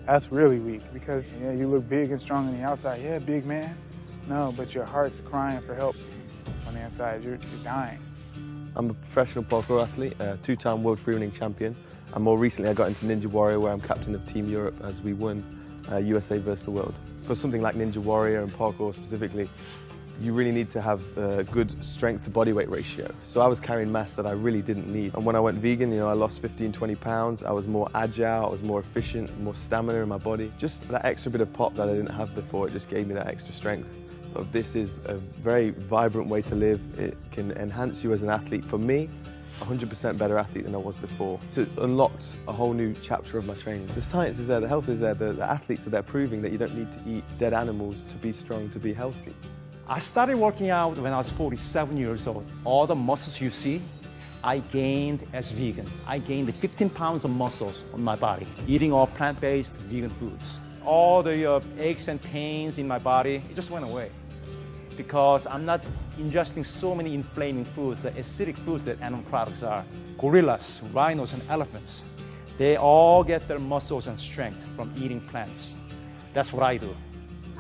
That's really weak because you look big and strong on the outside. Yeah, big man. No, but your heart's crying for help on the inside. You're dying. I'm a professional parkour athlete, a two-time world freerunning champion, and more recently I got into Ninja Warrior where I'm captain of Team Europe as we won USA versus the world. For something like Ninja Warrior and parkour specifically, you really need to have a good strength to body weight ratio. So I was carrying mass that I really didn't need. And when I went vegan, I lost 15, 20 pounds. I was more agile, I was more efficient, more stamina in my body. Just that extra bit of pop that I didn't have before, it just gave me that extra strength. But this is a very vibrant way to live. It can enhance you as an athlete. For me, 100% better athlete than I was before. It unlocked a whole new chapter of my training. The science is there, the health is there, the athletes are there proving that you don't need to eat dead animals to be strong, to be healthy. I started working out when I was 47 years old. All the muscles you see, I gained as vegan. I gained 15 pounds of muscles on my body, eating all plant-based vegan foods. All the aches and pains in my body, it just went away. Because I'm not ingesting so many inflaming foods, the acidic foods that animal products are. Gorillas, rhinos, and elephants, they all get their muscles and strength from eating plants. That's what I do.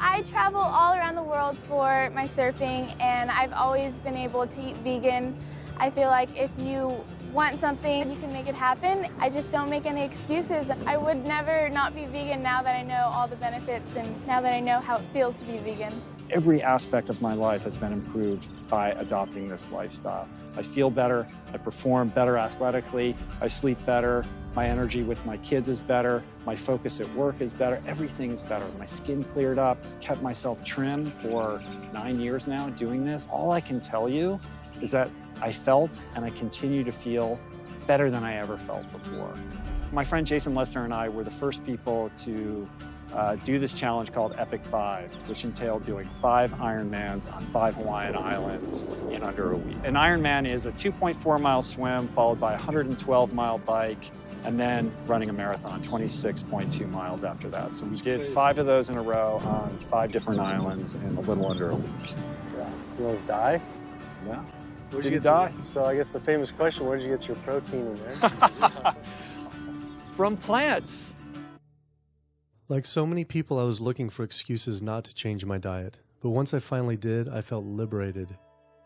I travel all around the world for my surfing, and I've always been able to eat vegan. I feel like if you want something, you can make it happen. I just don't make any excuses. I would never not be vegan now that I know all the benefits and now that I know how it feels to be vegan. Every aspect of my life has been improved by adopting this lifestyle. I feel better, I perform better athletically, I sleep better, my energy with my kids is better, my focus at work is better, everything is better. My skin cleared up, kept myself trim for 9 years now doing this. All I can tell you is that I felt and I continue to feel better than I ever felt before. My friend Jason Lester and I were the first people to do this challenge called Epic 5, which entailed doing 5 Ironmans on 5 Hawaiian islands in under a week. An Ironman is a 2.4-mile swim followed by a 112-mile bike and then running a marathon, 26.2 miles after that. So we did 5 of those in a row on 5 different islands in a little under a week. Yeah. You almost die? Yeah. Where'd you die? So I guess the famous question, where did you get your protein in there? From plants. Like so many people, I was looking for excuses not to change my diet. But once I finally did, I felt liberated.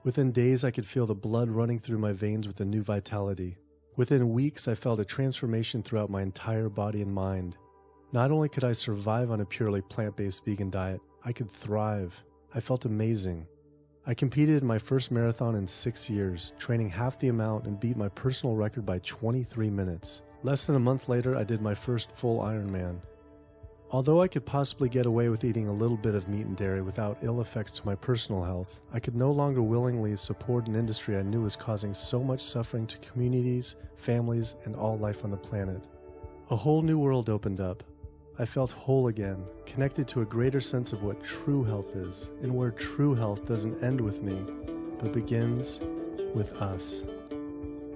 Within days, I could feel the blood running through my veins with a new vitality. Within weeks, I felt a transformation throughout my entire body and mind. Not only could I survive on a purely plant-based vegan diet, I could thrive. I felt amazing. I competed in my first marathon in 6 years, training half the amount and beat my personal record by 23 minutes. Less than a month later, I did my first full Ironman. Although I could possibly get away with eating a little bit of meat and dairy without ill effects to my personal health, I could no longer willingly support an industry I knew was causing so much suffering to communities, families, and all life on the planet. A whole new world opened up. I felt whole again, connected to a greater sense of what true health is, and where true health doesn't end with me, but begins with us.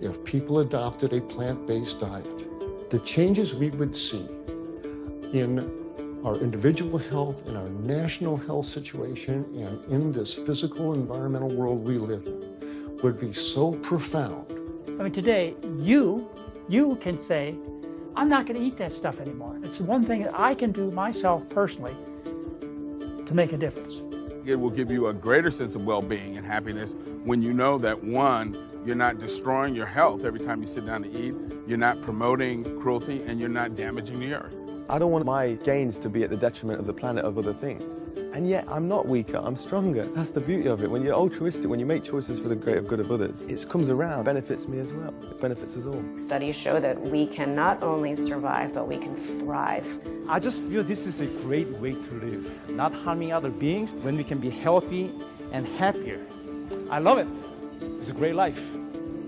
If people adopted a plant-based diet, the changes we would see in our individual health, in our national health situation, and in this physical environmental world we live in would be so profound. I mean, today, you can say, I'm not going to eat that stuff anymore. It's one thing that I can do myself personally to make a difference. It will give you a greater sense of well-being and happiness when you know that, one, you're not destroying your health every time you sit down to eat, you're not promoting cruelty, and you're not damaging the earth. I don't want my gains to be at the detriment of the planet of other things. And yet, I'm not weaker, I'm stronger. That's the beauty of it. When you're altruistic, when you make choices for the greater good of others, it comes around, benefits me as well. It benefits us all. Studies show that we can not only survive, but we can thrive. I just feel this is a great way to live, not harming other beings when we can be healthy and happier. I love it. It's a great life.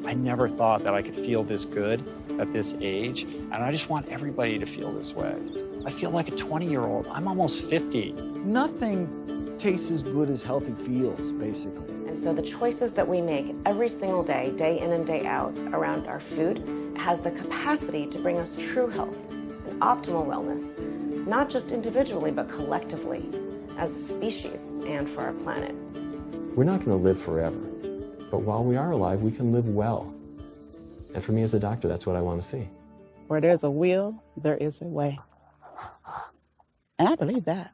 I never thought that I could feel this good at this age, and I just want everybody to feel this way. I feel like a 20-year-old. I'm almost 50. Nothing tastes as good as healthy feels, basically. And so the choices that we make every single day, day in and day out, around our food, has the capacity to bring us true health and optimal wellness, not just individually, but collectively, as a species and for our planet. We're not going to live forever, but while we are alive, we can live well. And for me as a doctor, that's what I want to see. Where there's a will, there is a way. And I believe that.